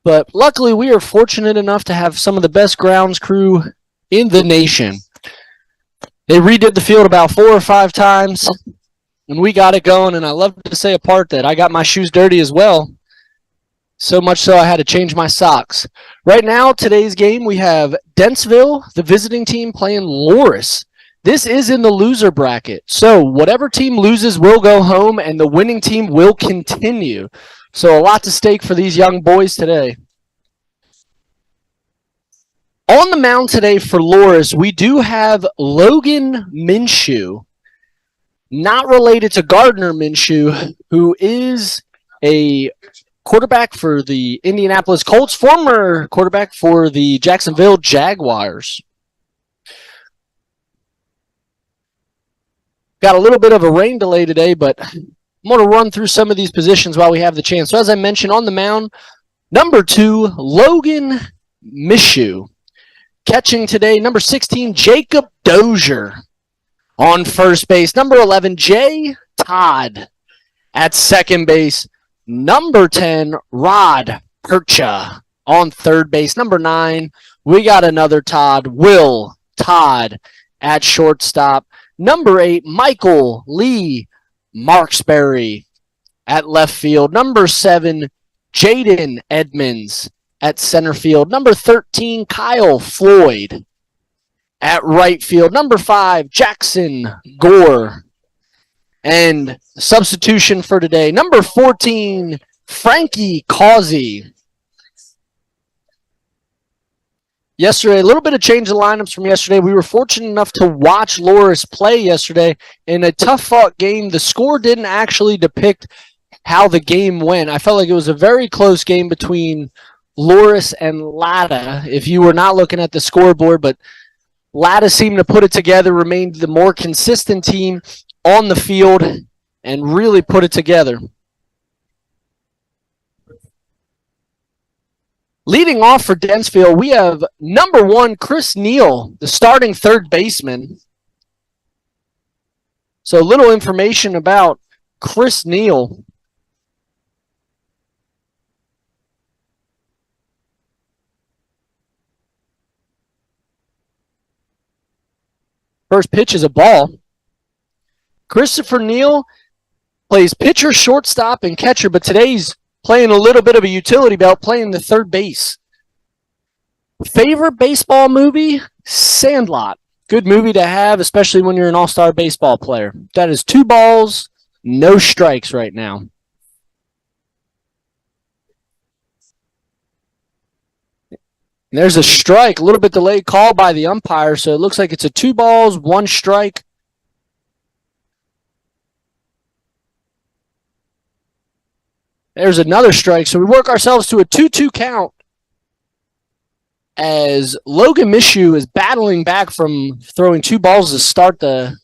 But luckily, we are fortunate enough to have some of the best grounds crew in the nation. They redid the field about 4 or 5 times, and we got it going. And I love to say a part that I got my shoes dirty as well. So much so I had to change my socks. Right now, today's game, we have Dentsville, the visiting team, playing Loris. This is in the loser bracket. So whatever team loses will go home, and the winning team will continue. So a lot to stake for these young boys today. On the mound today for Loris, we do have Logan Minshew, not related to Gardner Minshew, who is a quarterback for the Indianapolis Colts, former quarterback for the Jacksonville Jaguars. Got a little bit of a rain delay today, but I'm going to run through some of these positions while we have the chance. So as I mentioned, on the mound, number 2, Logan Minshew. Catching today, number 16, Jacob Dozier. On first base, number 11, Jay Todd. At second base, number 10, Rod Percha. On third base, number 9, we got another Todd, Will Todd. At shortstop, number 8, Michael Lee Marksberry. At left field, number 7, Jaden Edmonds. At center field, number 13, Kyle Floyd. At right field, number 5, Jackson Gore. And substitution for today, number 14, Frankie Causey. Yesterday, a little bit of change of lineups from yesterday. We were fortunate enough to watch Loris play yesterday in a tough-fought game. The score didn't actually depict how the game went. I felt like it was a very close game between Loris and Latta, if you were not looking at the scoreboard, but Latta seemed to put it together, remained the more consistent team on the field, and really put it together. Leading off for Dentsville, we have number 1, Chris Neal, the starting third baseman. So a little information about Chris Neal. First pitch is a ball. Christopher Neal plays pitcher, shortstop, and catcher, but today he's playing a little bit of a utility belt, playing the third base. Favorite baseball movie? Sandlot. Good movie to have, especially when you're an all-star baseball player. That is 2 balls, no strikes right now. And there's a strike, a little bit delayed call by the umpire, so it looks like it's a 2 balls, 1 strike. There's another strike, so we work ourselves to a 2-2 count as Logan Minshew is battling back from throwing 2 balls to start the...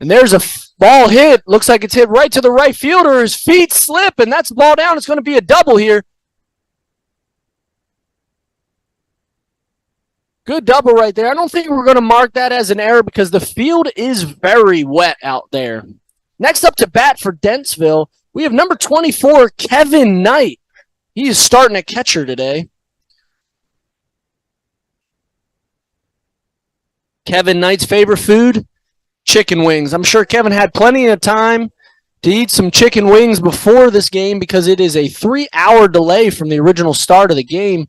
And there's a ball hit. Looks like it's hit right to the right fielder. His feet slip, and that's the ball down. It's going to be a double here. Good double right there. I don't think we're going to mark that as an error because the field is very wet out there. Next up to bat for Dentsville, we have number 24, Kevin Knight. He is starting at catcher today. Kevin Knight's favorite food? Chicken wings. I'm sure Kevin had plenty of time to eat some chicken wings before this game because it is a 3-hour delay from the original start of the game.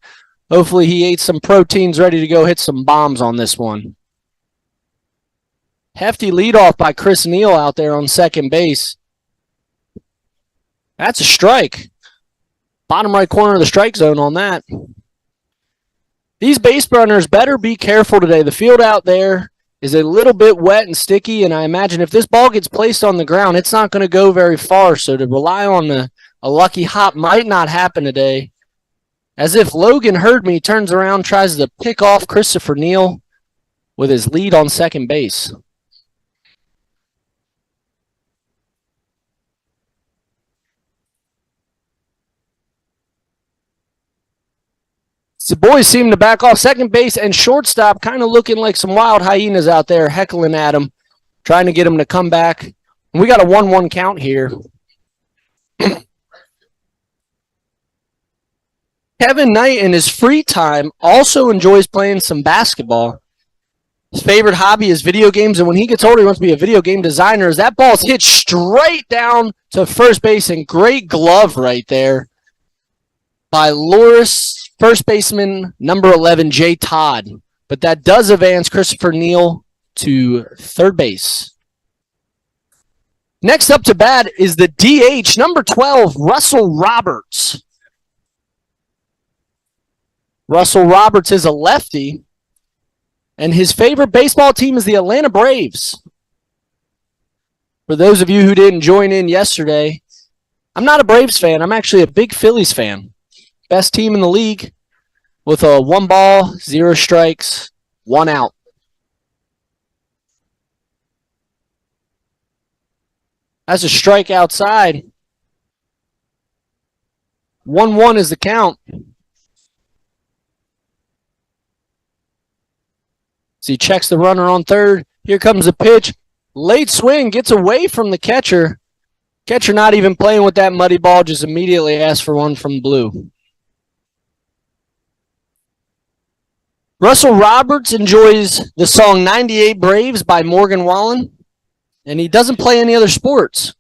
Hopefully he ate some proteins ready to go hit some bombs on this one. Hefty leadoff by Chris Neal out there on second base. That's a strike. Bottom right corner of the strike zone on that. These base runners better be careful today. The field out there is a little bit wet and sticky, and I imagine if this ball gets placed on the ground, it's not going to go very far. So to rely on a lucky hop might not happen today. As if Logan heard me, turns around, tries to pick off Christopher Neal with his lead on second base. The boys seem to back off second base and shortstop, kind of looking like some wild hyenas out there heckling at him, trying to get him to come back. And we got a 1-1 count here. Kevin Knight, in his free time, also enjoys playing some basketball. His favorite hobby is video games, and when he gets older, he wants to be a video game designer. As that ball's hit straight down to first base, and great glove right there by Loris, first baseman, number 11, Jay Todd. But that does advance Christopher Neal to third base. Next up to bat is the DH, number 12, Russell Roberts. Russell Roberts is a lefty, and his favorite baseball team is the Atlanta Braves. For those of you who didn't join in yesterday, I'm not a Braves fan. I'm actually a big Phillies fan. Best team in the league with a 1 ball, 0 strikes, 1 out. That's a strike outside. 1-1 is the count. So he checks the runner on third. Here comes the pitch. Late swing, gets away from the catcher. Catcher not even playing with that muddy ball, just immediately asks for one from blue. Russell Roberts enjoys the song 98 Braves by Morgan Wallen, and he doesn't play any other sports.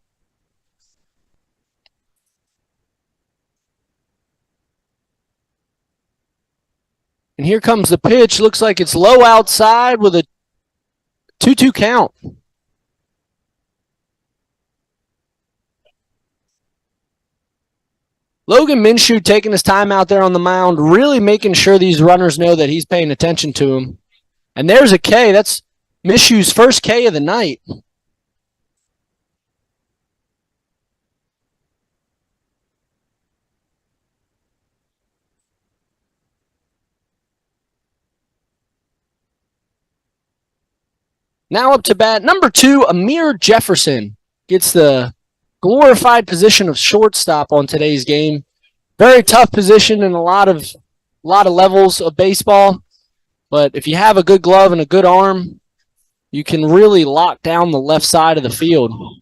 And here comes the pitch. Looks like it's low outside with a 2-2 count. Logan Minshew taking his time out there on the mound, really making sure these runners know that he's paying attention to him. And there's a K. That's Minshew's first K of the night. Now up to bat, number 2, Amir Jefferson gets the glorified position of shortstop on today's game. Very tough position in a lot of levels of baseball, but if you have a good glove and a good arm, you can really lock down the left side of the field. And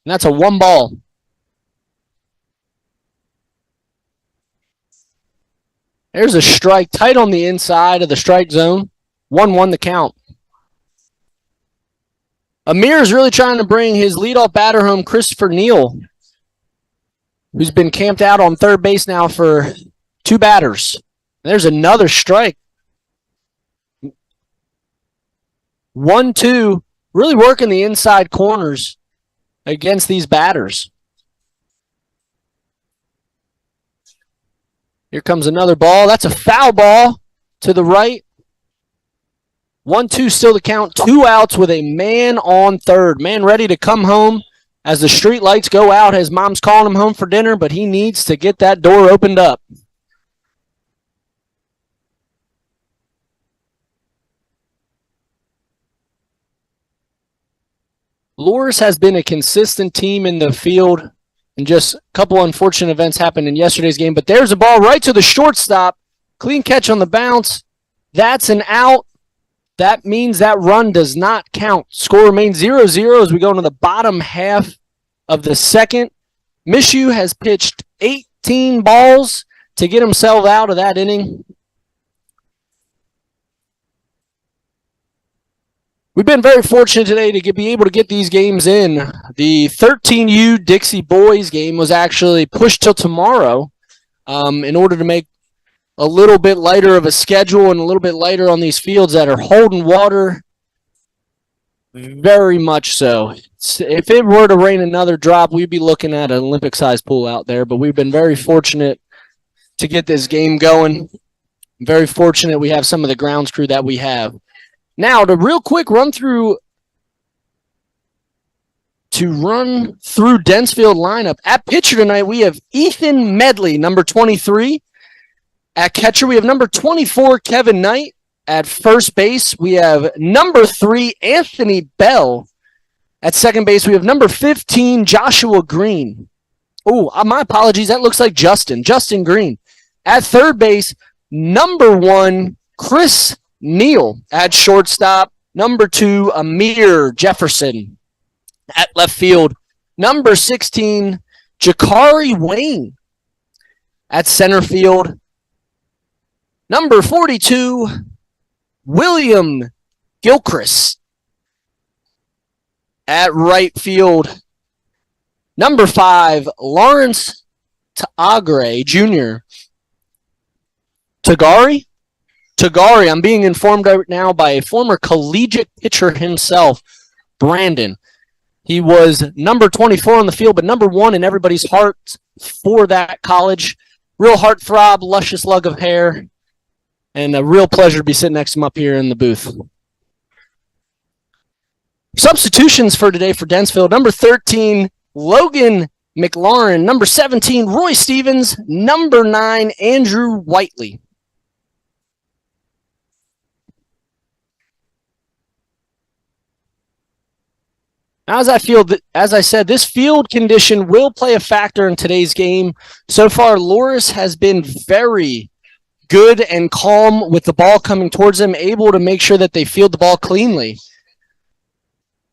that's a 1 ball. There's a strike tight on the inside of the strike zone. 1-1 the count. Amir is really trying to bring his leadoff batter home, Christopher Neal, who's been camped out on third base now for 2 batters. There's another strike. 1-2, really working the inside corners against these batters. Here comes another ball. That's a foul ball to the right. 1-2 still the count. 2 outs with a man on third. Man ready to come home as the street lights go out. His mom's calling him home for dinner, but he needs to get that door opened up. Loris has been a consistent team in the field, and just a couple unfortunate events happened in yesterday's game. But there's a ball right to the shortstop. Clean catch on the bounce. That's an out. That means that run does not count. Score remains 0-0 as we go into the bottom half of the second. Minshew has pitched 18 balls to get himself out of that inning. We've been very fortunate today to be able to get these games in. The 13U Dixie boys game was actually pushed till tomorrow in order to make a little bit lighter of a schedule and a little bit lighter on these fields that are holding water. Very much so. If it were to rain another drop, we'd be looking at an Olympic-sized pool out there, but we've been very fortunate to get this game going. Very fortunate we have some of the grounds crew that we have. Now, to real quick run through Dentsville lineup. At pitcher tonight, we have Ethan Medley, number 23. At catcher, we have number 24, Kevin Knight. At first base, we have number 3, Anthony Bell. At second base, we have number 15, Joshua Green. Oh, my apologies. That looks like Justin Green. At third base, number 1, Chris Neal. At shortstop, number 2, Amir Jefferson. At left field, number 16, Jakari Wayne. At center field, Number 42, William Gilchrist at right field. Number 5, Lawrence Tagare Jr. Tagare, I'm being informed right now by a former collegiate pitcher himself, Brandon. He was number 24 on the field, but number 1 in everybody's hearts for that college. Real heartthrob, luscious lug of hair, and a real pleasure to be sitting next to him up here in the booth. Substitutions for today for Dentsville. Number 13, Logan McLaurin. Number 17, Roy Stevens. Number 9, Andrew Whiteley. As I said, this field condition will play a factor in today's game. So far, Loris has been very good and calm with the ball coming towards them, able to make sure that they field the ball cleanly.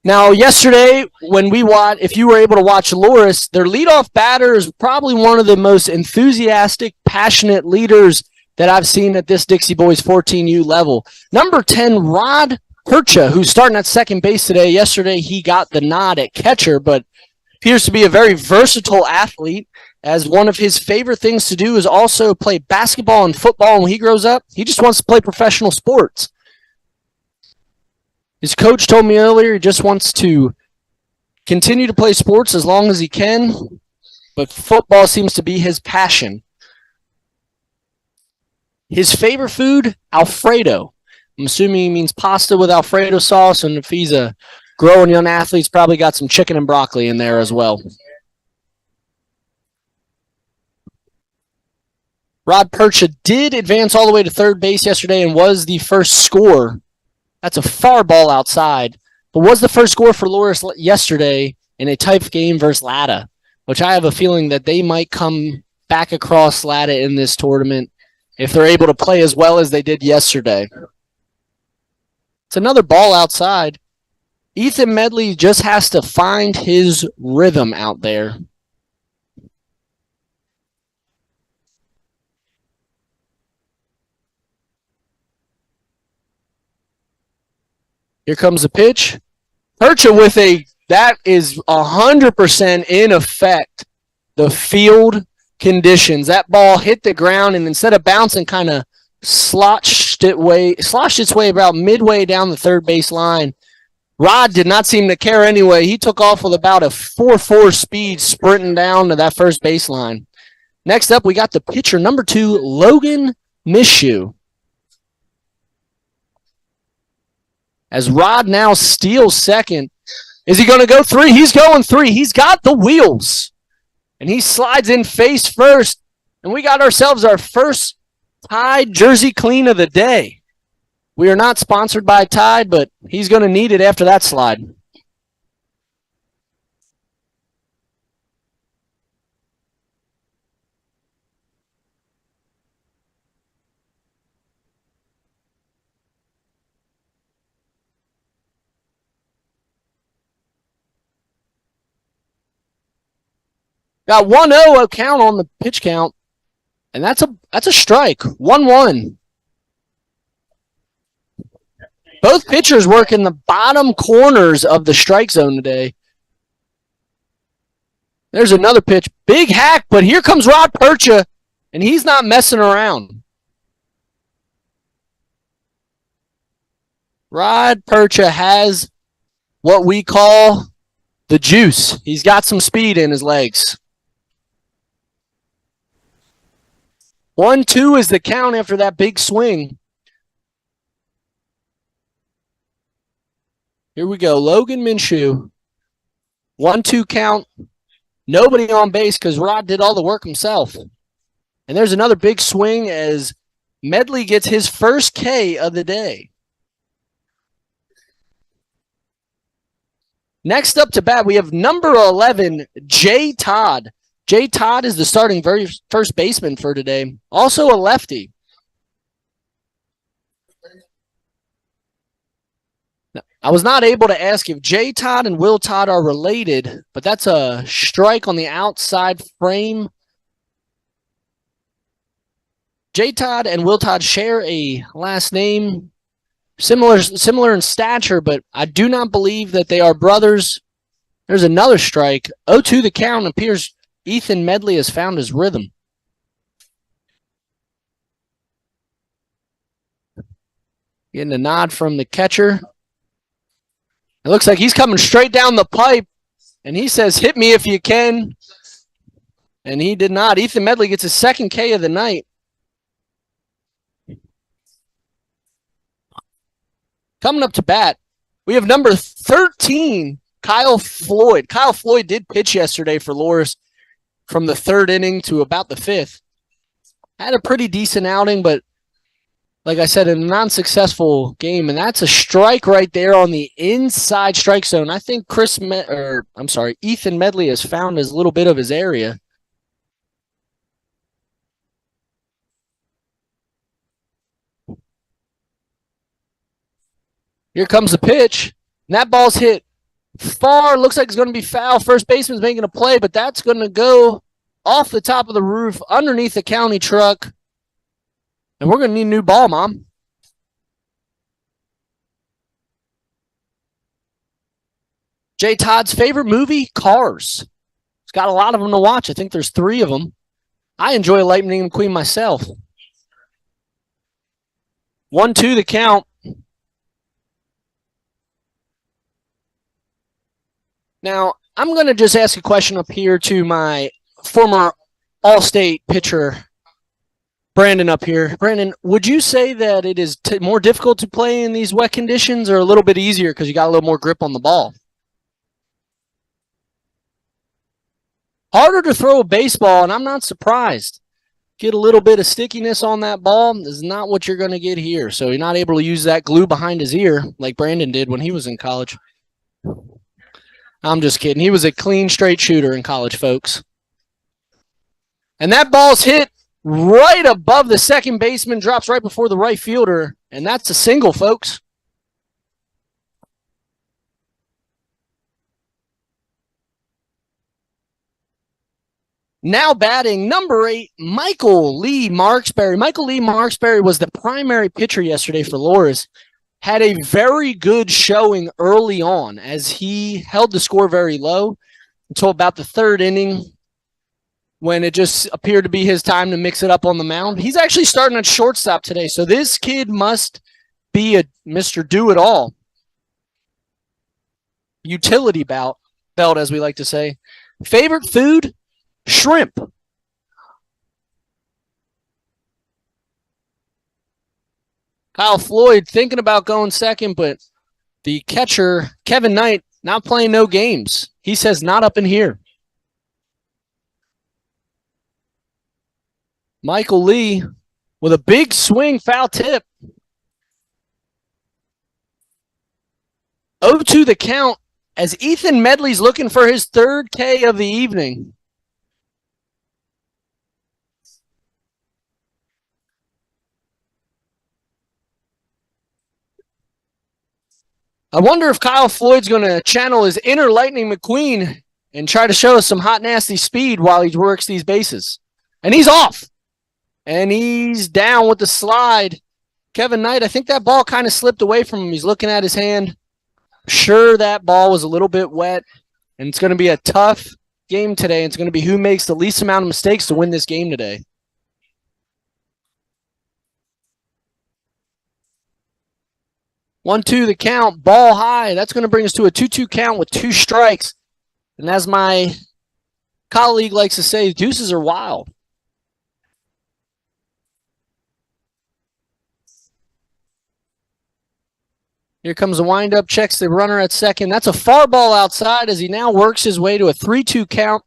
Now, yesterday, if you were able to watch Loris, their leadoff batter is probably one of the most enthusiastic, passionate leaders that I've seen at this Dixie Boys 14U level. Number 10, Rod Percha, who's starting at second base today. Yesterday, he got the nod at catcher, but appears to be a very versatile athlete, as one of his favorite things to do is also play basketball and football. And when he grows up, he just wants to play professional sports. His coach told me earlier he just wants to continue to play sports as long as he can, but football seems to be his passion. His favorite food, Alfredo. I'm assuming he means pasta with Alfredo sauce, and if he's a growing young athlete, he's probably got some chicken and broccoli in there as well. Rod Percha did advance all the way to third base yesterday and was the first scorer. That's a far ball outside, but was the first score for Loris yesterday in a tight game versus Latta, which I have a feeling that they might come back across Latta in this tournament if they're able to play as well as they did yesterday. It's another ball outside. Ethan Medley just has to find his rhythm out there. Here comes the pitch. Percha with that is 100% in effect. The field conditions. That ball hit the ground, and instead of bouncing, kind of sloshed its way about midway down the third base line. Rod did not seem to care anyway. He took off with about a 4.4 speed sprinting down to that first baseline. Next up, we got the pitcher, number 2, Logan Mishu. As Rod now steals second. Is he going to go 3? He's going 3. He's got the wheels. And he slides in face first. And we got ourselves our first Tide jersey clean of the day. We are not sponsored by Tide, but he's going to need it after that slide. Got 1-0 count on the pitch count, and that's a strike. 1-1. Both pitchers work in the bottom corners of the strike zone today. There's another pitch. Big hack, but here comes Rod Percha, and he's not messing around. Rod Percha has what we call the juice. He's got some speed in his legs. 1-2 is the count after that big swing. Here we go. Logan Minshew. 1-2 count. Nobody on base because Rod did all the work himself. And there's another big swing as Medley gets his first K of the day. Next up to bat, we have number 11, Jay Todd. Jay Todd is the starting first baseman for today. Also a lefty. Now, I was not able to ask if Jay Todd and Will Todd are related, but that's a strike on the outside frame. J. Todd and Will Todd share a last name, similar in stature, but I do not believe that they are brothers. There's another strike. 0-2 the count. Appears Ethan Medley has found his rhythm. Getting a nod from the catcher. It looks like he's coming straight down the pipe, and he says, hit me if you can. And he did not. Ethan Medley gets his second K of the night. Coming up to bat, we have number 13, Kyle Floyd. Kyle Floyd did pitch yesterday for Loris from the third inning to about the fifth. Had a pretty decent outing, but like I said, a non-successful game, and that's a strike right there on the inside strike zone. I think Ethan Medley has found his little bit of his area. Here comes the pitch, and that ball's hit far. Looks like it's going to be foul. First baseman's making a play, but that's going to go off the top of the roof underneath the county truck. And we're going to need a new ball, Mom. Jay Todd's favorite movie, Cars. He's got a lot of them to watch. I think there's 3 of them. I enjoy Lightning McQueen myself. 1-2 the count. Now, I'm going to just ask a question up here to my former All-State pitcher, Brandon, up here. Brandon, would you say that it is more difficult to play in these wet conditions or a little bit easier because you got a little more grip on the ball? Harder to throw a baseball, and I'm not surprised. Get a little bit of stickiness on that ball is not what you're going to get here. So you're not able to use that glue behind his ear like Brandon did when he was in college. I'm just kidding. He was a clean, straight shooter in college, folks. And that ball's hit right above the second baseman, drops right before the right fielder, and that's a single, folks. Now batting, number 8, Michael Lee Marksberry. Michael Lee Marksberry was the primary pitcher yesterday for Loris. Had a very good showing early on as he held the score very low until about the third inning when it just appeared to be his time to mix it up on the mound. He's actually starting at shortstop today, so this kid must be a Mr. Do-It-All. Utility belt, as we like to say. Favorite food? Shrimp. Kyle Floyd thinking about going second, but the catcher, Kevin Knight, not playing no games. He says not up in here. Michael Lee with a big swing, foul tip. 0-2 the count as Ethan Medley's looking for his third K of the evening. I wonder if Kyle Floyd's going to channel his inner Lightning McQueen and try to show us some hot, nasty speed while he works these bases. And he's off. And he's down with the slide. Kevin Knight, I think that ball kind of slipped away from him. He's looking at his hand. Sure, that ball was a little bit wet. And it's going to be a tough game today. It's going to be who makes the least amount of mistakes to win this game today. One-two the count, ball high. That's going to bring us to a 2-2 count with 2 strikes. And as my colleague likes to say, deuces are wild. Here comes the windup, checks the runner at second. That's a far ball outside as he now works his way to a 3-2 count.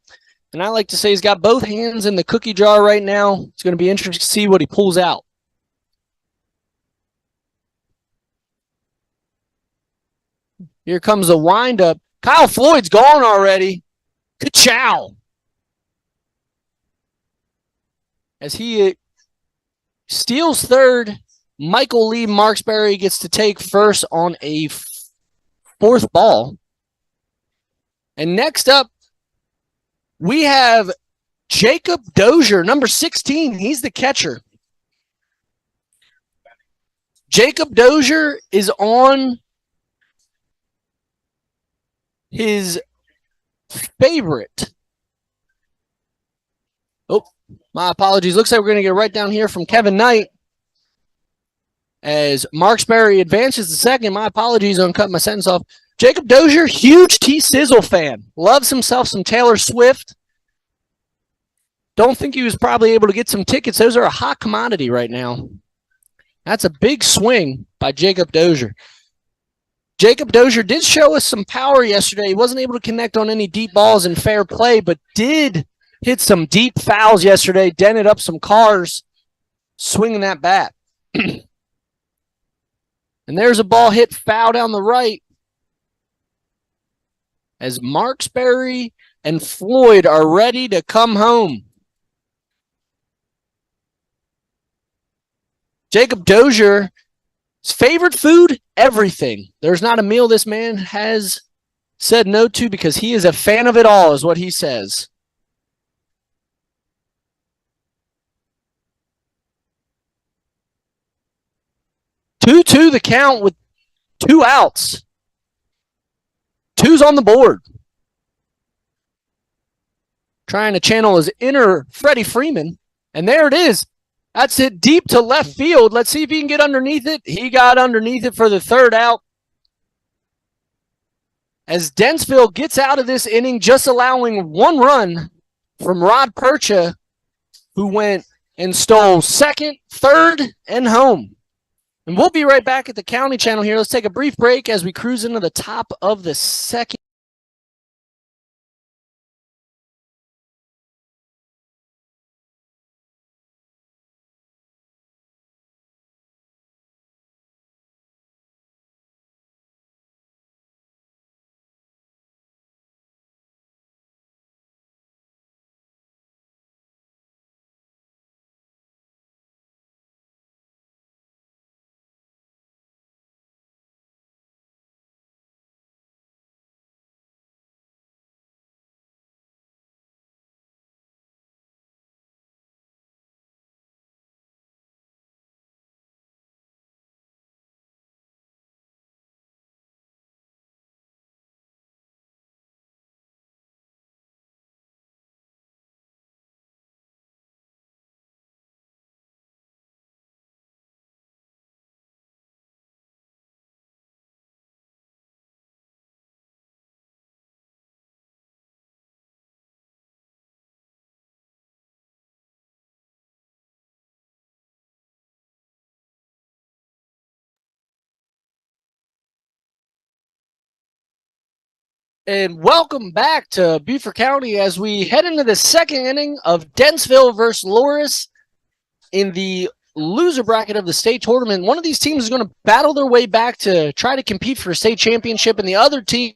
And I like to say he's got both hands in the cookie jar right now. It's going to be interesting to see what he pulls out. Here comes the windup. Kyle Floyd's gone already. Ka-chow. As he steals third, Michael Lee Marksberry gets to take first on a 4th ball. And next up, we have Jacob Dozier, number 16. He's the catcher. Jacob Dozier is on his favorite. Oh, my apologies. Looks like we're going to get right down here from Kevin Knight as Marksberry advances the second. My apologies on cutting my sentence off. Jacob Dozier, huge T-Sizzle fan. Loves himself some Taylor Swift. Don't think he was probably able to get some tickets. Those are a hot commodity right now. That's a big swing by Jacob Dozier. Jacob Dozier did show us some power yesterday. He wasn't able to connect on any deep balls in fair play, but did hit some deep fouls yesterday, dented up some cars, swinging that bat. And there's a ball hit foul down the right as Marksberry and Floyd are ready to come home. Jacob Dozier's favorite food, everything. There's not a meal this man has said no to because he is a fan of it all, is what he says. 2-2 the count with 2 outs. 2's on the board. Trying to channel his inner Freddie Freeman. And there it is. That's it deep to left field. Let's see if he can get underneath it. He got underneath it for the 3rd out. As Dentsville gets out of this inning, just allowing 1 run from Rod Percha, who went and stole 2nd, 3rd, and home. And we'll be right back at the County Channel here. Let's take a brief break as we cruise into the top of the 2nd. And welcome back to Beaufort County as we head into the 2nd inning of Dentsville versus Loris in the loser bracket of the state tournament. One of these teams is going to battle their way back to try to compete for a state championship, and the other team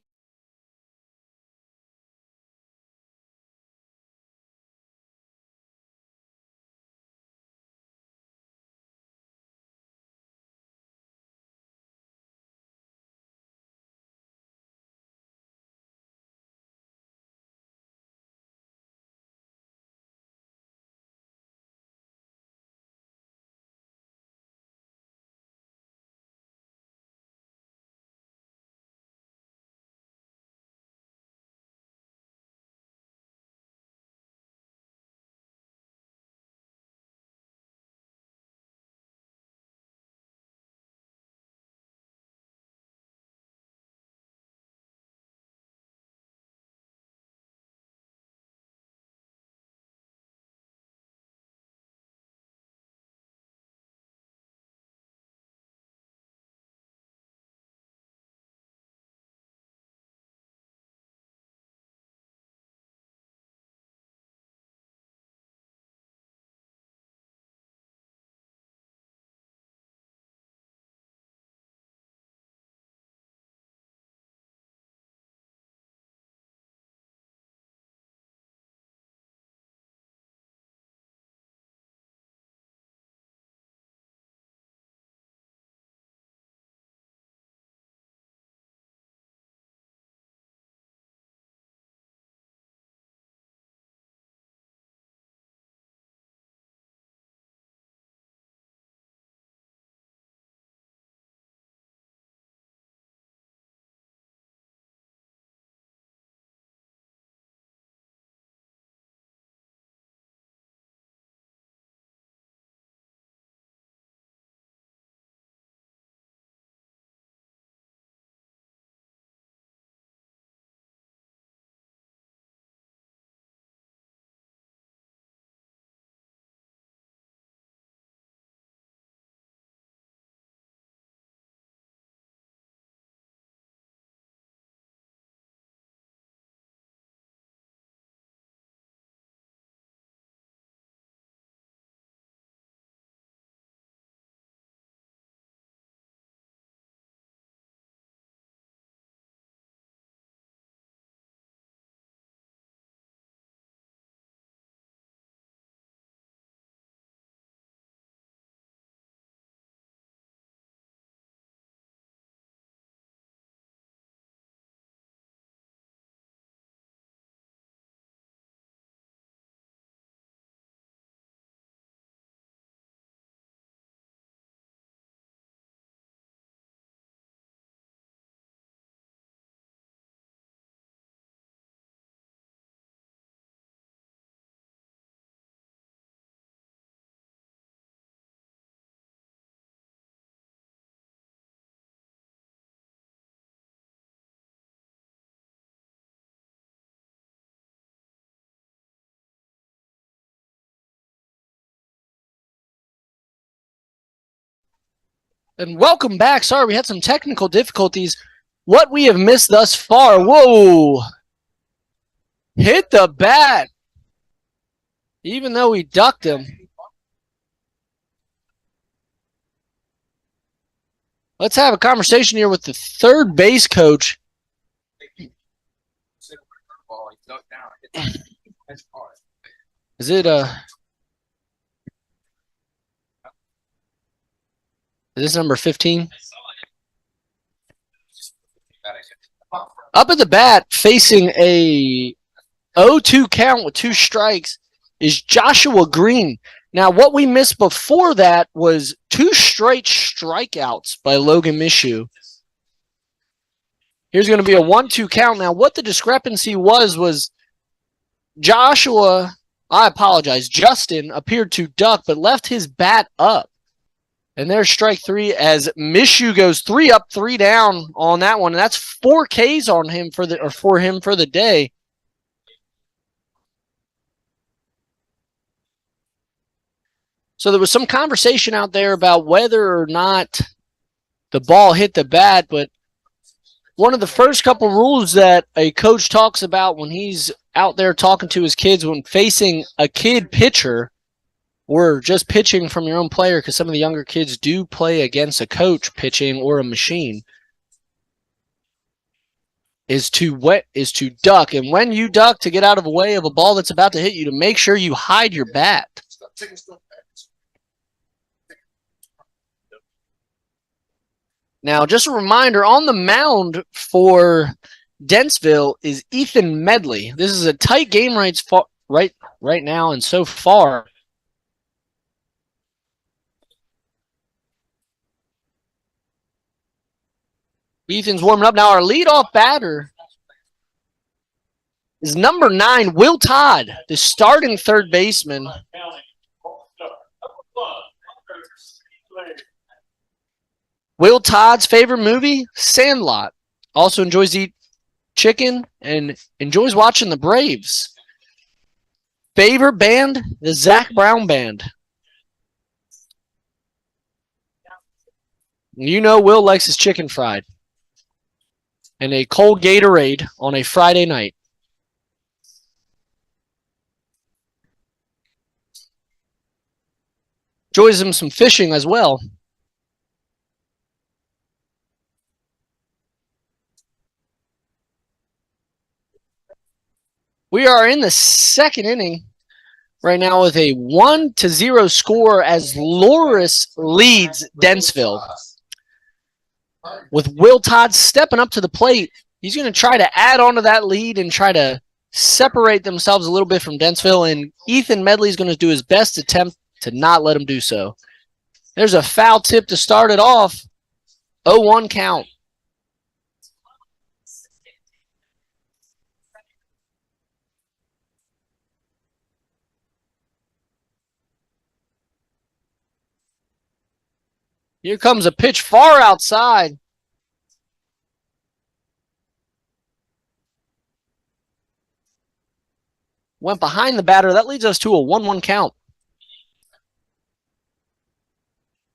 And welcome back. Sorry, we had some technical difficulties. What we have missed thus far. Whoa. Hit the bat. Even though he ducked him. Let's have a conversation here with the third base coach. Is it is this number 15? Up at the bat, facing a 0-2 count with 2 strikes, is Joshua Green. Now, what we missed before that was 2 straight strikeouts by Logan Mishu. Here's going to be a 1-2 count. Now, what the discrepancy was Justin appeared to duck, but left his bat up. And there's strike 3 as Mishu goes 3 up, 3 down on that one. And that's 4 Ks on him for him for the day. So there was some conversation out there about whether or not the ball hit the bat, but one of the first couple rules that a coach talks about when he's out there talking to his kids when facing a kid pitcher or just pitching from your own player, because some of the younger kids do play against a coach pitching or a machine, is to duck. And when you duck, to get out of the way of a ball that's about to hit you, to make sure you hide your bat. Now, just a reminder, on the mound for Dentsville is Ethan Medley. This is a tight game right now, and so far, Ethan's warming up. Now, our leadoff batter is number 9, Will Todd, the starting third baseman. Will Todd's favorite movie, Sandlot. Also enjoys to eat chicken and enjoys watching the Braves. Favorite band, the Zac Brown Band. You know Will likes his chicken fried. And a cold Gatorade on a Friday night. Enjoys him some fishing as well. We are in the second inning right now with a 1-0 score as Loris leads Dentsville. With Will Todd stepping up to the plate, he's going to try to add on to that lead and try to separate themselves a little bit from Dentsville, and Ethan Medley is going to do his best attempt to not let him do so. There's a foul tip to start it off. 0-1 count. Here comes a pitch far outside. Went behind the batter. That leads us to a 1-1 count.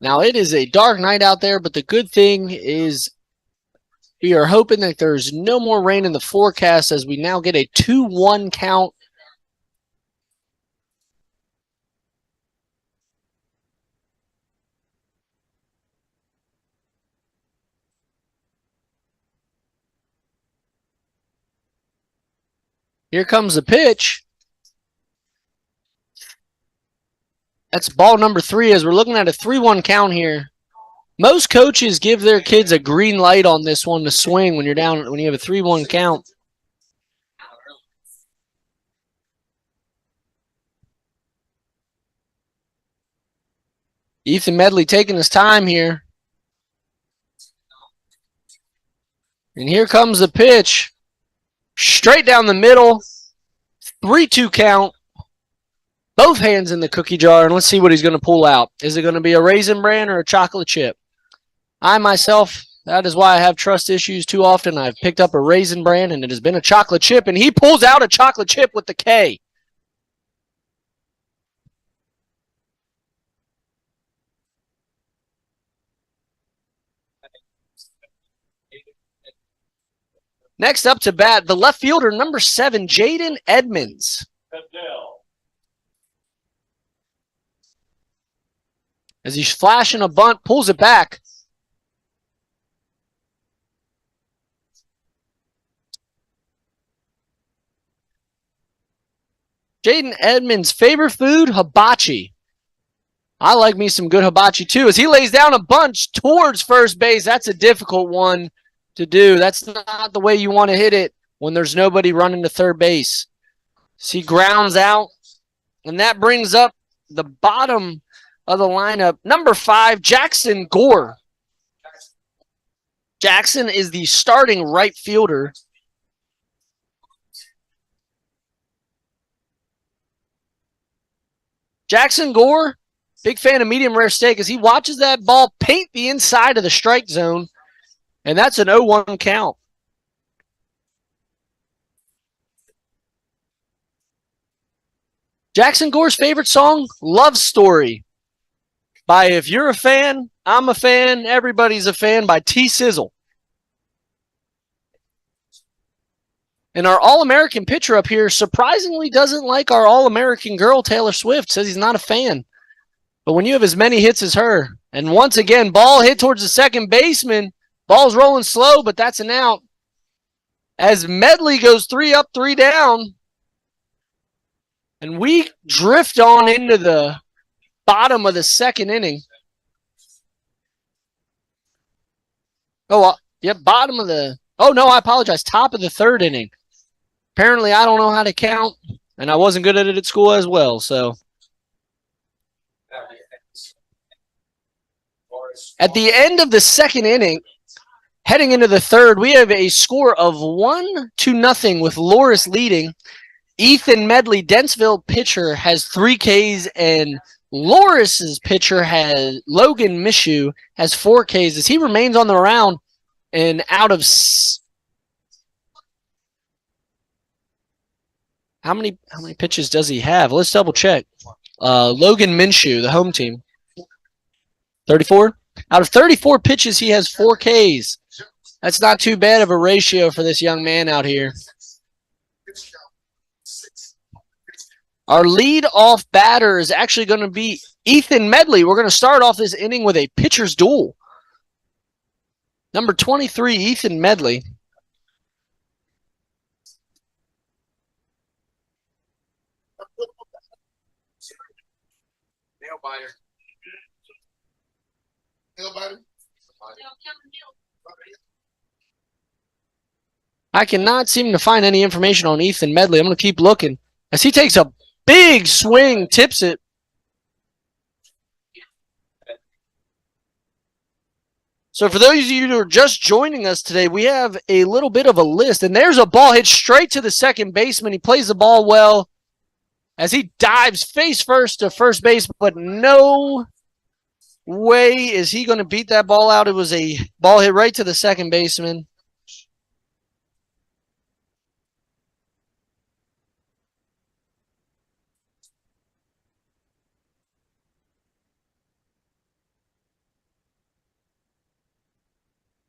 Now, it is a dark night out there, but the good thing is we are hoping that there's no more rain in the forecast as we now get a 2-1 count. Here comes the pitch. That's ball number 3 as we're looking at a 3-1 count here. Most coaches give their kids a green light on this one to swing when you have a 3-1 count. Ethan Medley taking his time here. And here comes the pitch. Straight down the middle. 3-2 count. Both hands in the cookie jar, and let's see what he's going to pull out. Is it going to be a Raisin Bran or a chocolate chip? I myself, that is why I have trust issues too often. I've picked up a Raisin Bran, and it has been a chocolate chip, and he pulls out a chocolate chip with the K. Next up to bat, the left fielder, number 7, Jaden Edmonds. As he's flashing a bunt, pulls it back. Jaden Edmonds' favorite food, hibachi. I like me some good hibachi too. As he lays down a bunch towards first base, that's a difficult one to do. That's not the way you want to hit it when there's nobody running to third base. So he grounds out, and that brings up the bottom of the lineup. Number 5, Jackson Gore. Jackson is the starting right fielder. Jackson Gore, big fan of medium rare steak, as he watches that ball paint the inside of the strike zone, and that's an 0-1 count. Jackson Gore's favorite song, Love Story, by If You're a Fan, I'm a Fan, Everybody's a Fan, by T-Sizzle. And our All-American pitcher up here surprisingly doesn't like our All-American girl, Taylor Swift, says he's not a fan. But when you have as many hits as her, and once again, ball hit towards the second baseman, ball's rolling slow, but that's an out. As Medley goes 3 up, 3 down, and we drift on into the bottom of the second inning. Bottom of the, I apologize, top of the third inning. Apparently, I don't know how to count, and I wasn't good at it at school as well, so. At the end of the second inning, heading into the third, we have a score of 1-0 with Loris leading. Ethan Medley, Dentsville pitcher, has 3 Ks, and Loris's pitcher, Logan Mishu, has 4 Ks as he remains on the mound. And out of how many pitches does he have? Let's double check. Logan Minshew, the home team, 34. Out of 34 pitches, he has 4 Ks. That's not too bad of a ratio for this young man out here. Our lead-off batter is actually going to be Ethan Medley. We're going to start off this inning with a pitcher's duel. Number 23, Ethan Medley. Nail biter. I cannot seem to find any information on Ethan Medley. I'm going to keep looking. As he takes a big swing, tips it. So for those of you who are just joining us today, we have a little bit of a list. And there's a ball hit straight to the second baseman. He plays the ball well as he dives face first to first base, but no way is he going to beat that ball out. It was a ball hit right to the second baseman.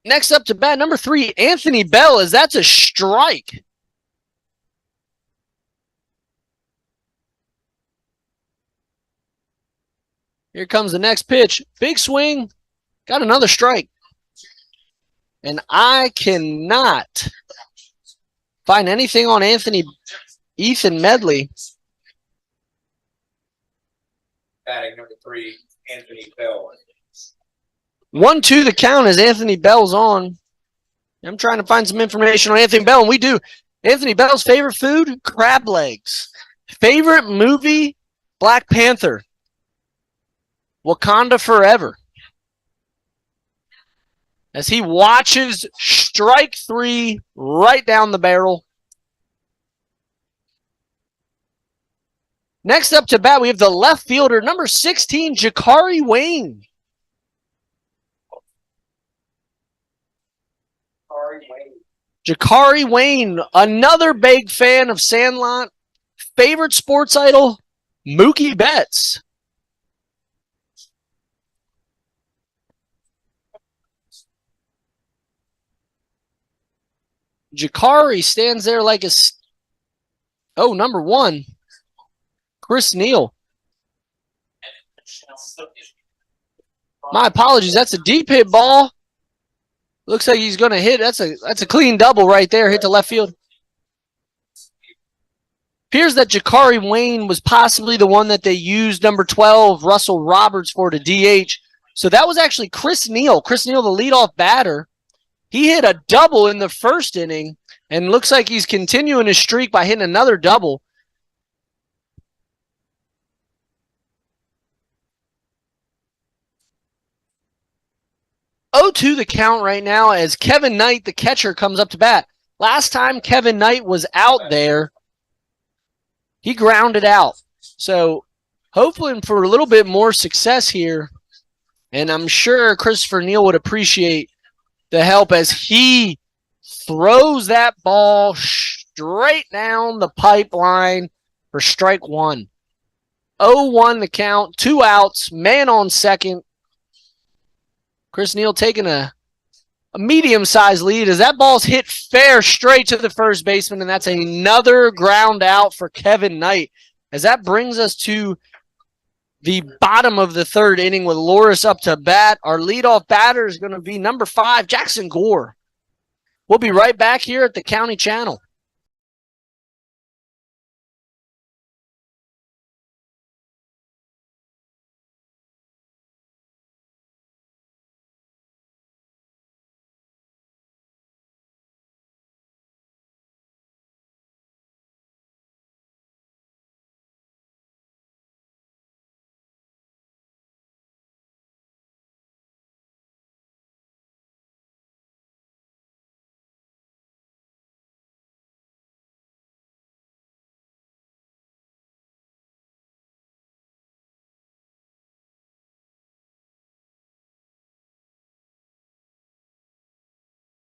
Next up to bat, number 3, Anthony Bell, as that's a strike. Here comes the next pitch. Big swing. Got another strike. And I cannot find anything on Ethan Medley. Batting number 3, Anthony Bell. 1-2 the count as Anthony Bell's on. I'm trying to find some information on Anthony Bell, and we do. Anthony Bell's favorite food, crab legs. Favorite movie, Black Panther. Wakanda Forever. As he watches strike 3 right down the barrel. Next up to bat, we have the left fielder, number 16, Jakari Wayne. Jakari Wayne, another big fan of Sandlot. Favorite sports idol, Mookie Betts. Jakari stands there like a... Oh, number 1. Chris Neal. My apologies. That's a deep hit ball. Looks like he's going to hit. That's a clean double right there. Hit to left field. Appears that Jakari Wayne was possibly the one that they used number 12, Russell Roberts, for to DH. So that was actually Chris Neal. Chris Neal, the leadoff batter. He hit a double in the first inning and looks like he's continuing his streak by hitting another double. Oh, 2 the count right now as Kevin Knight, the catcher, comes up to bat. Last time Kevin Knight was out there, he grounded out. So hopefully for a little bit more success here. And I'm sure Christopher Neal would appreciate the help as he throws that ball straight down the pipeline for strike 1. 0-1 the count, 2 outs, man on second. Chris Neal taking a medium-sized lead as that ball's hit fair straight to the first baseman, and that's another ground out for Kevin Knight. As that brings us to the bottom of the 3rd inning with Loris up to bat. Our leadoff batter is going to be number 5, Jackson Gore. We'll be right back here at the County Channel.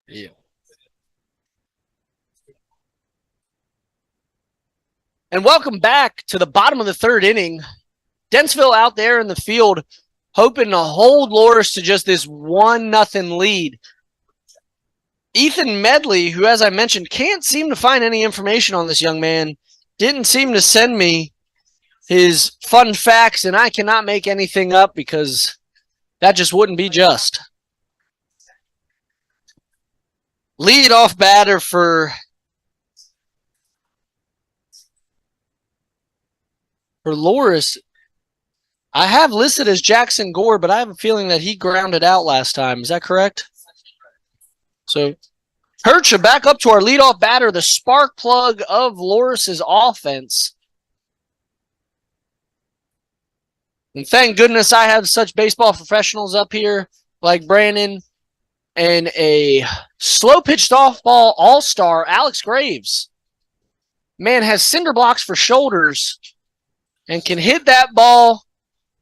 Yeah. And welcome back to the bottom of the 3rd inning. Dentsville out there in the field hoping to hold Loris to just this 1-0 lead. Ethan Medley, who, as I mentioned, can't seem to find any information on this young man, didn't seem to send me his fun facts, and I cannot make anything up because that just wouldn't be just. Leadoff batter for Loris, I have listed as Jackson Gore, but I have a feeling that he grounded out last time. Is that correct? So Percha back up to our leadoff batter, the spark plug of Loris's offense. And thank goodness I have such baseball professionals up here like Brandon and a slow pitch softball all-star, Alex Graves. Man has cinder blocks for shoulders and can hit that ball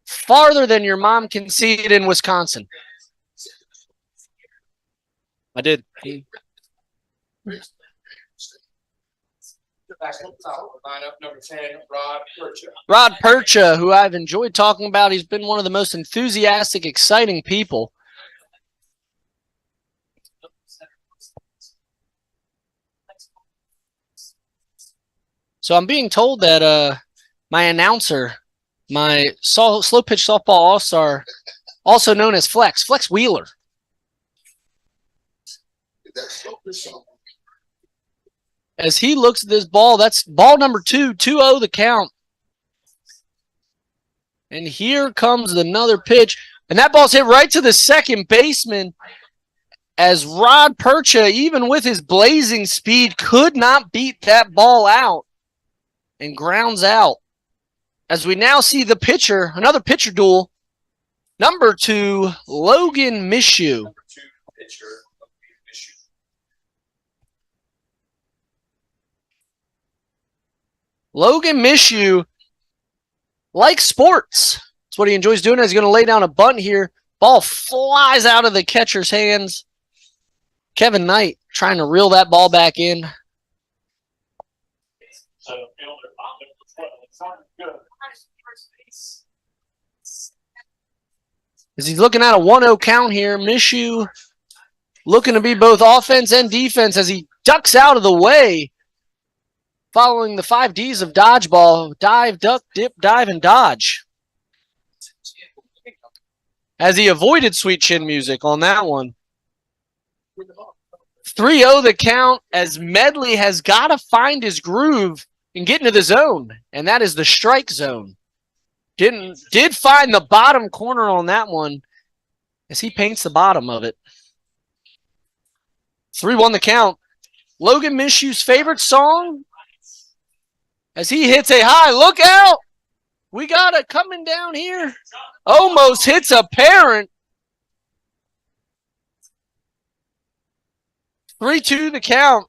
farther than your mom can see it in Wisconsin. I did. Lineup number 10, Rod Percha. Rod Percha, who I've enjoyed talking about. He's been one of the most enthusiastic, exciting people. So I'm being told that my announcer, my slow pitch softball all-star, also known as Flex Wheeler. As he looks at this ball, that's ball number 2, 2-0 the count. And here comes another pitch. And that ball's hit right to the second baseman as Rod Percha, even with his blazing speed, could not beat that ball out and grounds out. As we now see the pitcher, another pitcher duel. Number 2, Logan Mishu. Number 2 pitcher, Logan Mishu. Logan Mishu likes sports. That's what he enjoys doing. He's going to lay down a bunt here. Ball flies out of the catcher's hands. Kevin Knight trying to reel that ball back in. As he's looking at a 1-0 count here, Mishu looking to be both offense and defense as he ducks out of the way following the 5 Ds of dodgeball. Dive, duck, dip, dive, and dodge. As he avoided sweet chin music on that one. 3-0 the count as Medley has got to find his groove and get into the zone, and that is the strike zone. Did find the bottom corner on that one as he paints the bottom of it. 3-1 the count. Logan Mishew's favorite song as he hits a high. Look out! We got it coming down here. Almost hits a parent. 3-2 the count.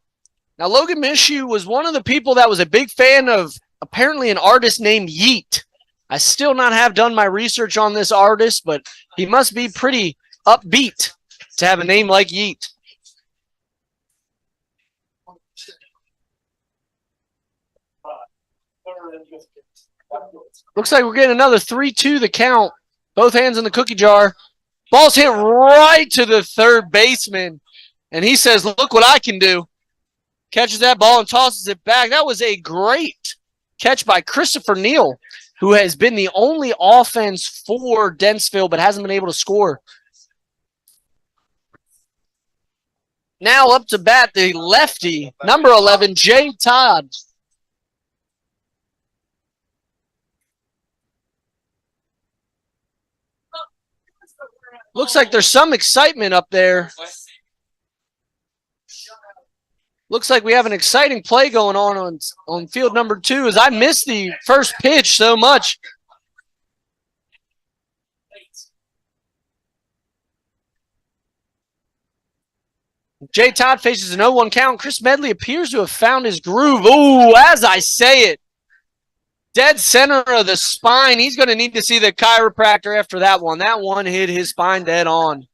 Now, Logan Mishew was one of the people that was a big fan of apparently an artist named Yeet. I still not have done my research on this artist, but he must be pretty upbeat to have a name like Yeet. Looks like we're getting another 3-2 the count. Both hands in the cookie jar. Ball's hit right to the third baseman. And he says, look what I can do. Catches that ball and tosses it back. That was a great catch by Christopher Neal, who has been the only offense for Dentsville but hasn't been able to score. Now up to bat, the lefty, number 11, Jay Todd. Looks like there's some excitement up there. Looks like we have an exciting play going on field number 2 as I missed the first pitch so much. Jay Todd faces an 0-1 count. Chris Medley appears to have found his groove. Ooh, as I say it, dead center of the spine. He's going to need to see the chiropractor after that one. That one hit his spine dead on.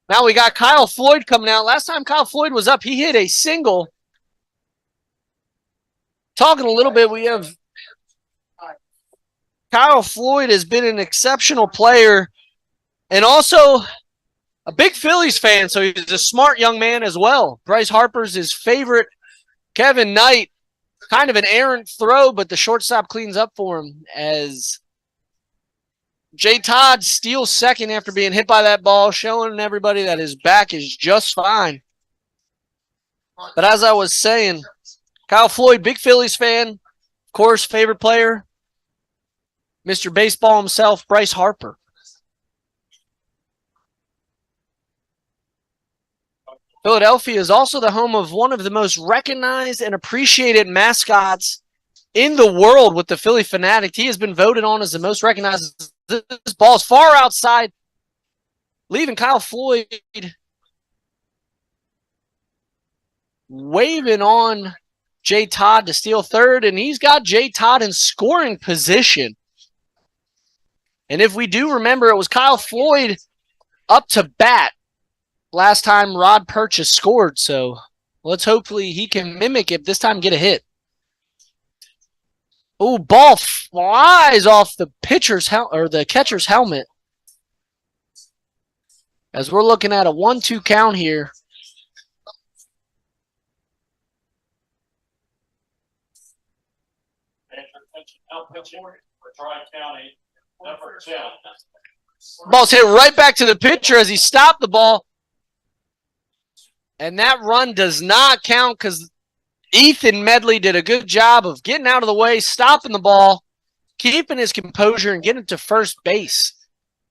Now we got Kyle Floyd coming out. Last time Kyle Floyd was up, he hit a single. Talking a little bit, we have Kyle Floyd has been an exceptional player and also a big Phillies fan, so he's a smart young man as well. Bryce Harper's his favorite. Kevin Knight, kind of an errant throw, but the shortstop cleans up for him as Jay Todd steals second after being hit by that ball, showing everybody that his back is just fine. But as I was saying, Kyle Floyd, big Phillies fan, of course, favorite player, Mr. Baseball himself, Bryce Harper. Philadelphia is also the home of one of the most recognized and appreciated mascots in the world with the Philly Fanatic. He has been voted on as the most recognized. This ball is far outside, leaving Kyle Floyd waving on Jay Todd to steal third, and he's got Jay Todd in scoring position. And if we do remember, it was Kyle Floyd up to bat last time Rod Purchase scored, so let's hopefully he can mimic it this time, get a hit. Oh, ball flies off the pitcher's or the catcher's helmet. As we're looking at a 1-2 count here. Ball's hit right back to the pitcher as he stopped the ball. And that run does not count because Ethan Medley did a good job of getting out of the way, stopping the ball, keeping his composure, and getting to first base.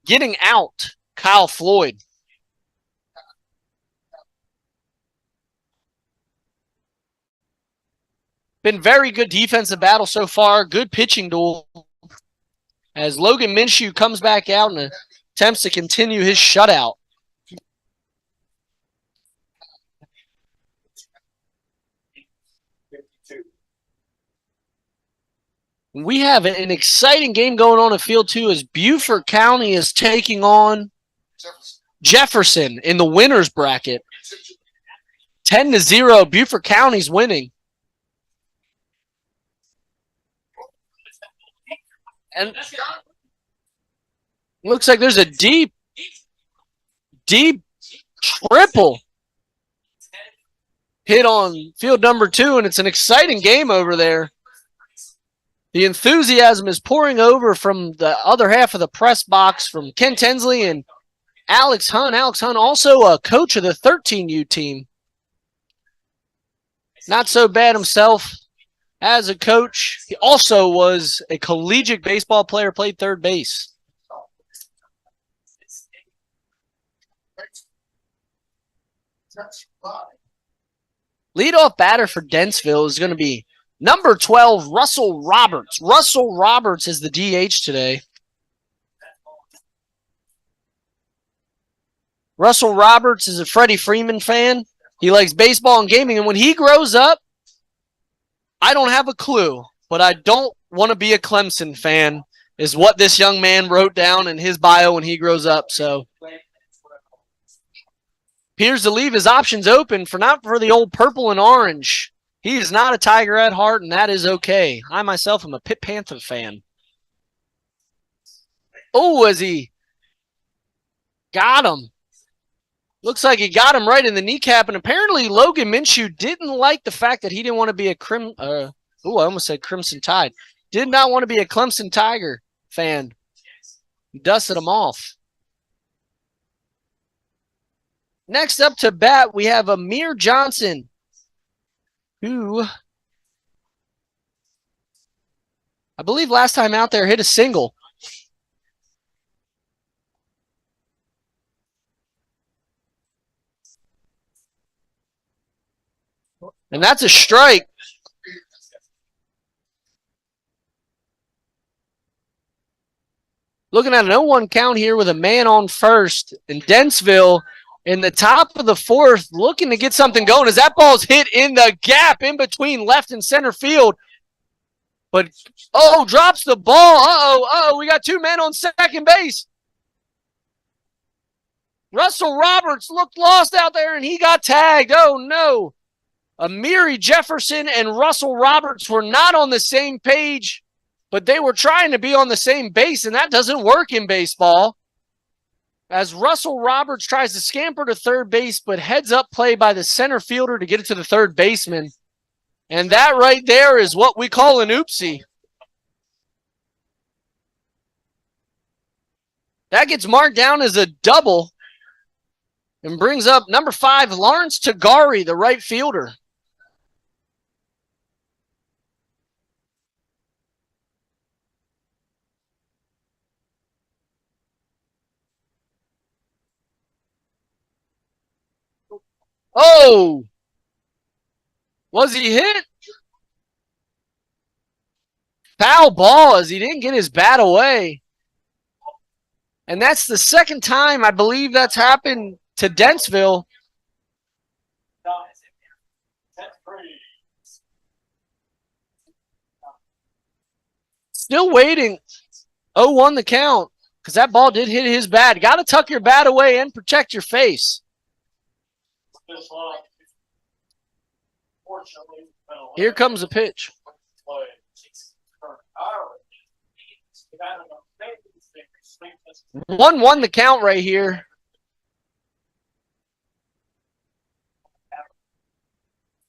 Getting out Kyle Floyd. Been very good defensive battle so far. Good pitching duel. As Logan Minshew comes back out and attempts to continue his shutout. We have an exciting game going on in Field 2 as Beaufort County is taking on Jefferson in the winner's bracket. 10-0, Beaufort County's winning. And looks like there's a deep deep triple hit on field number 2, and it's an exciting game over there. The enthusiasm is pouring over from the other half of the press box from Ken Tinsley and Alex Hunt. Alex Hunt also a coach of the 13U team. Not so bad himself as a coach. He also was a collegiate baseball player, played third base. Leadoff batter for Dentsville is going to be number 12, Russell Roberts. Russell Roberts is the DH today. Russell Roberts is a Freddie Freeman fan. He likes baseball and gaming, and when he grows up, I don't have a clue, but I don't want to be a Clemson fan, is what this young man wrote down in his bio when he grows up. So appears to leave his options open not for the old purple and orange. He is not a Tiger at heart, and that is okay. I myself am a Pitt Panther fan. Oh, as he got him. Looks like he got him right in the kneecap, and apparently Logan Minshew didn't like the fact that he didn't want to be I almost said Crimson Tide. Did not want to be a Clemson Tiger fan. Dusted him off. Next up to bat, we have Amir Johnson, who I believe last time out there hit a single. And that's a strike. Looking at an 0-1 count here with a man on first. And Dentsville in the top of the 4th looking to get something going as that ball's hit in the gap in between left and center field. But, drops the ball. We got 2 men on second base. Russell Roberts looked lost out there, and he got tagged. Oh, no. Amiri Jefferson and Russell Roberts were not on the same page, but they were trying to be on the same base, and that doesn't work in baseball. As Russell Roberts tries to scamper to third base, but heads up play by the center fielder to get it to the third baseman. And that right there is what we call an oopsie. That gets marked down as a double and brings up number 5, Lawrence Tagari, the right fielder. Oh! Was he hit? Foul ball as he didn't get his bat away. And that's the second time I believe that's happened to Dentsville. Still waiting. 0-1 the count because that ball did hit his bat. Got to tuck your bat away and protect your face. Here comes the pitch. 1-1 the count right here.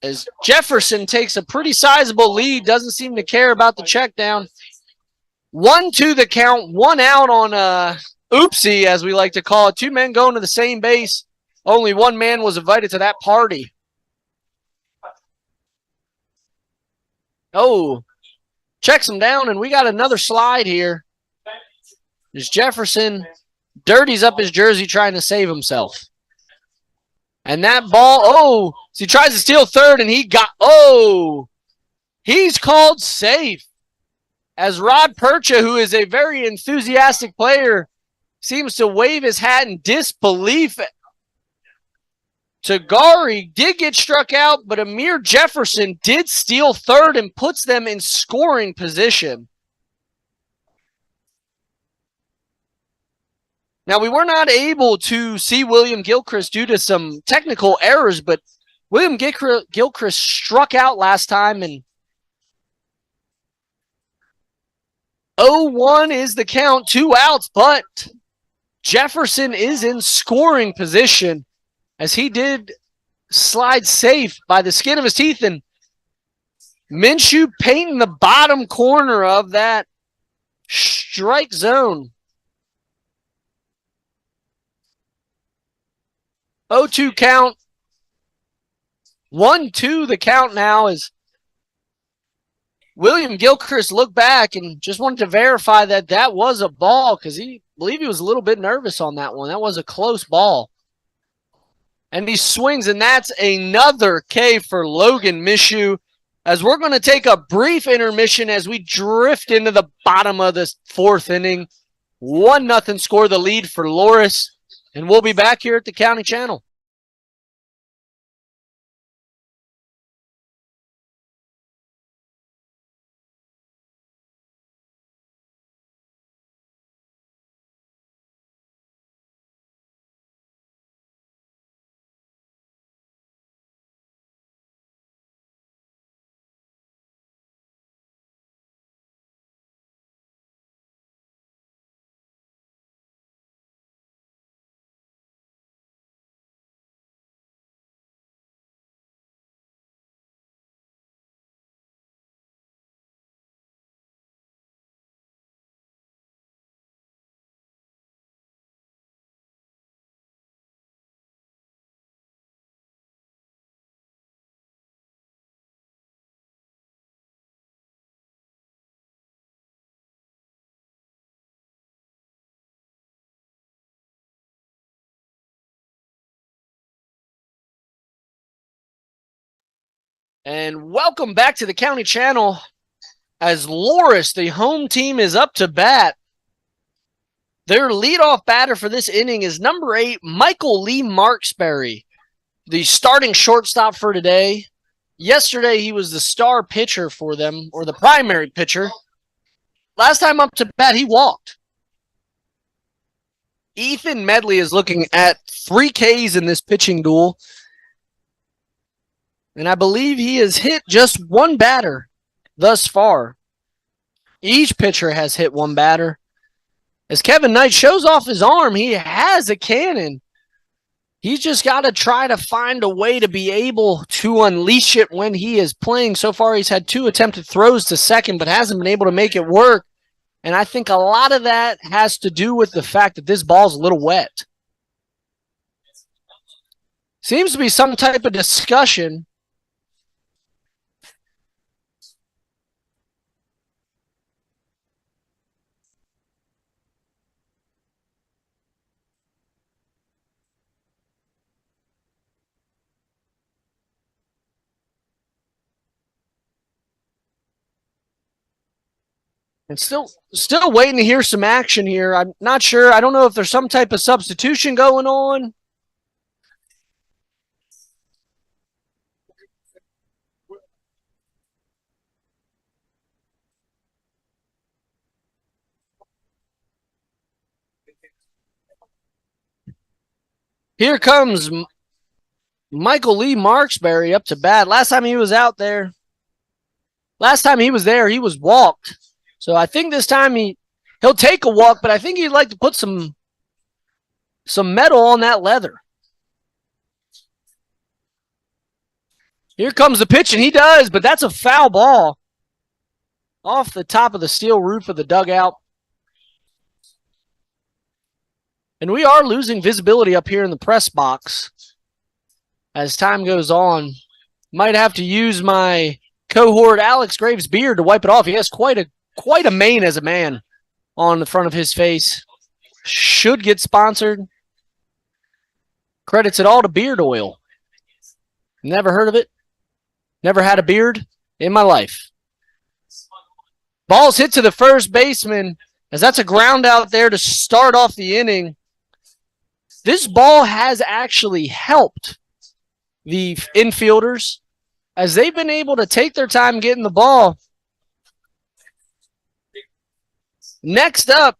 As Jefferson takes a pretty sizable lead, doesn't seem to care about the check down. 1-2 the count, 1 out on oopsie, as we like to call it. 2 men going to the same base. Only 1 man was invited to that party. Oh, checks him down, and we got another slide here. As Jefferson dirties up his jersey trying to save himself. And that ball, so he tries to steal third, and he's called safe. As Rod Percha, who is a very enthusiastic player, seems to wave his hat in disbelief. Tagari did get struck out, but Amir Jefferson did steal third and puts them in scoring position. Now, we were not able to see William Gilchrist due to some technical errors, but William Gilchrist struck out last time, and 0-1 is the count, 2 outs, but Jefferson is in scoring position as he did slide safe by the skin of his teeth, and Minshew painting the bottom corner of that strike zone. 0-2 count. 1-2 the count now as William Gilchrist looked back and just wanted to verify that that was a ball because he believed he was a little bit nervous on that one. That was a close ball. And he swings, and that's another K for Logan Minshew. As we're going to take a brief intermission as we drift into the bottom of the fourth inning. 1-0 score, the lead for Loris. And we'll be back here at the County Channel. And welcome back to the County Channel as Loris, the home team, is up to bat. Their leadoff batter for this inning is number 8, Michael Lee Marksberry, the starting shortstop for today. Yesterday, he was the star pitcher for them, or the primary pitcher. Last time up to bat, he walked. Ethan Medley is looking at 3 Ks in this pitching duel. And I believe he has hit just one batter thus far. Each pitcher has hit one batter. As Kevin Knight shows off his arm, he has a cannon. He's just got to try to find a way to be able to unleash it when he is playing. So far, he's had 2 attempted throws to second, but hasn't been able to make it work. And I think a lot of that has to do with the fact that this ball's a little wet. Seems to be some type of discussion. And still waiting to hear some action here. I'm not sure. I don't know if there's some type of substitution going on. Here comes Michael Lee Marksberry up to bat. Last time he was out there, he was walked. So I think this time he'll take a walk, but I think he'd like to put some metal on that leather. Here comes the pitch, and he does, but that's a foul ball off the top of the steel roof of the dugout. And we are losing visibility up here in the press box as time goes on. Might have to use my cohort Alex Graves' beard to wipe it off. He has quite a mane as a man on the front of his face. Should get sponsored. Credits it all to beard oil. Never heard of it. Never had a beard in my life. Ball's hit to the first baseman as that's a ground out there to start off the inning. This ball has actually helped the infielders as they've been able to take their time getting the ball. Next up,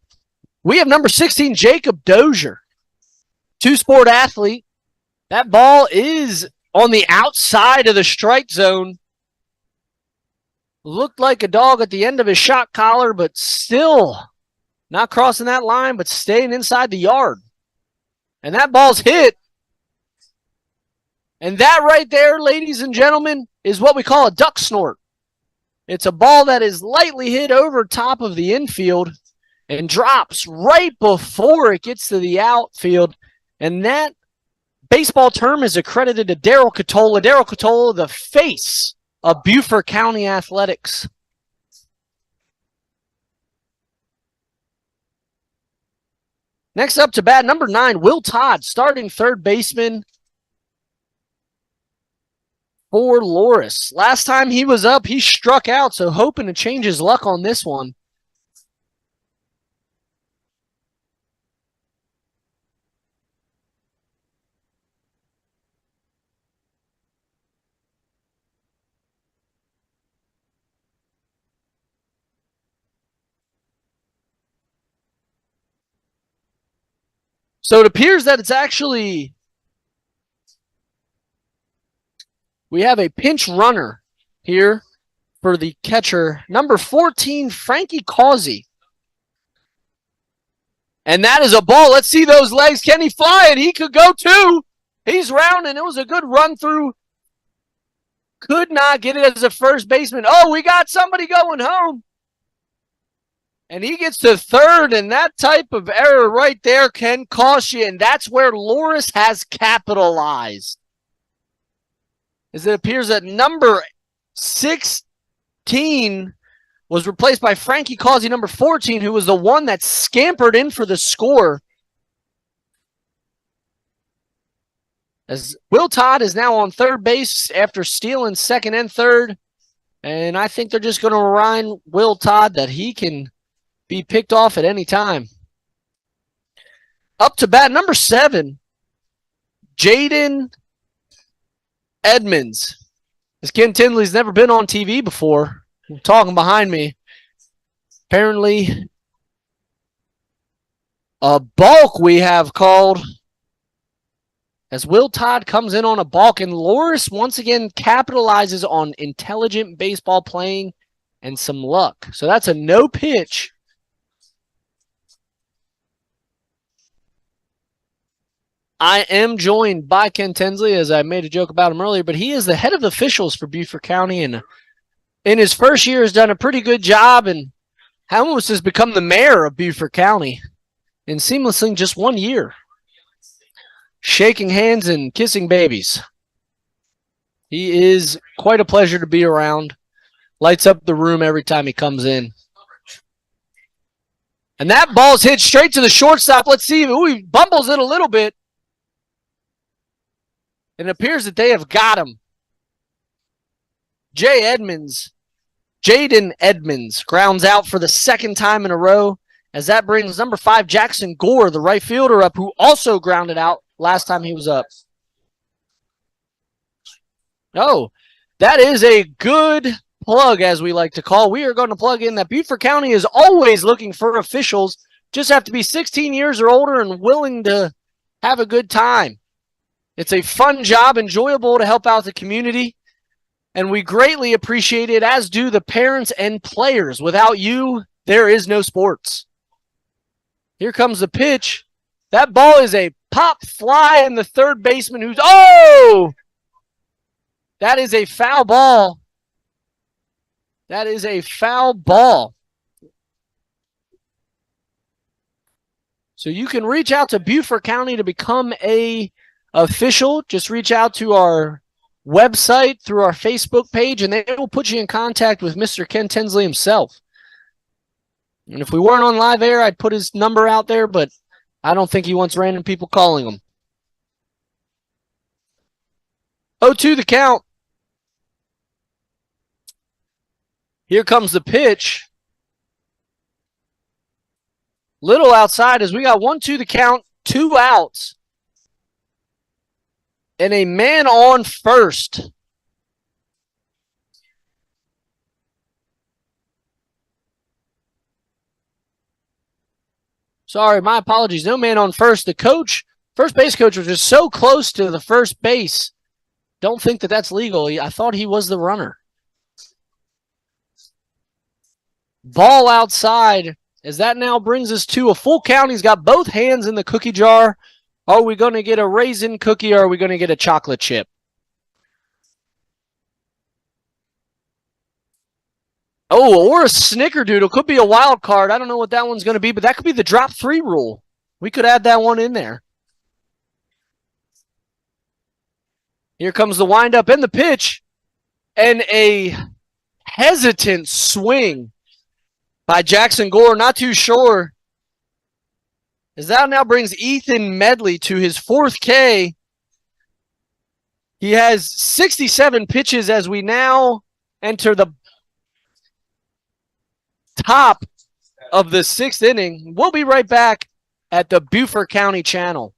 we have number 16, Jacob Dozier, two-sport athlete. That ball is on the outside of the strike zone. Looked like a dog at the end of his shot collar, but still Not crossing that line, but staying inside the yard. And that ball's hit. And that right there, ladies and gentlemen, is what we call a duck snort. It's a ball that is lightly hit over top of the infield and drops right before it gets to the outfield. And that baseball term is accredited to Daryl Catola. Daryl Catola, the face of Beaufort County Athletics. Next up to bat, number 9, Will Todd, starting third baseman for Loris. Last time he was up, he struck out, so hoping to change his luck on this one. So it appears that it's actually, we have a pinch runner here for the catcher, number 14, Frankie Causey. And that is a ball. Let's see those legs. Can he fly it? He could go too. He's rounding. It was a good run through. Could not get it as a first baseman. Oh, we got somebody going home. And he gets to third, and that type of error right there can cost you, and that's where Loris has capitalized. As it appears that number 16 was replaced by Frankie Causey, number 14, who was the one that scampered in for the score. As Will Todd is now on third base after stealing second and third, and I think they're just going to remind Will Todd that he can be picked off at any time. Up to bat, number 7, Jaden Edmonds. As Ken Tinley's never been on TV before. I'm talking behind me. Apparently, a balk we have called as Will Todd comes in on a balk, and Loris once again capitalizes on intelligent baseball playing and some luck. So that's a no pitch. I am joined by Ken Tinsley, as I made a joke about him earlier, but he is the head of officials for Beaufort County, and in his first year has done a pretty good job and almost has become the mayor of Beaufort County in seamlessly just 1 year. Shaking hands and kissing babies. He is quite a pleasure to be around. Lights up the room every time he comes in. And that ball's hit straight to the shortstop. Let's see. Ooh, he bumbles it a little bit. It appears that they have got him. Jaden Edmonds grounds out for the second time in a row, as that brings number 5, Jackson Gore, the right fielder, up, who also grounded out last time he was up. Oh, that is a good plug, as we like to call. We are going to plug in that Beaufort County is always looking for officials. Just have to be 16 years or older and willing to have a good time. It's a fun job, enjoyable to help out the community, and we greatly appreciate it, as do the parents and players. Without you, there is no sports. Here comes the pitch. That ball is a pop fly, and the third baseman who's, oh! That is a foul ball. That is a foul ball. So you can reach out to Beaufort County to become a official. Just reach out to our website through our Facebook page, and they will put you in contact with Mr. Ken Tinsley himself. And if we weren't on live air, I'd put his number out there, but I don't think he wants random people calling him. 0-2 the count. Here comes the pitch. Little outside, as we got 1-2 the count, 2 outs. And a man on first. Sorry, my apologies. No man on first. The coach, first base coach, was just so close to the first base. Don't think that that's legal. I thought he was the runner. Ball outside as that now brings us to a full count. He's got both hands in the cookie jar. Are we going to get a raisin cookie or are we going to get a chocolate chip? Oh, or a snickerdoodle. Could be a wild card. I don't know what that one's going to be, but that could be the drop 3 rule. We could add that one in there. Here comes the windup and the pitch. And a hesitant swing by Jackson Gore. Not too sure. As that now brings Ethan Medley to his 4th K. He has 67 pitches as we now enter the top of the 6th inning. We'll be right back at the Beaufort County Channel.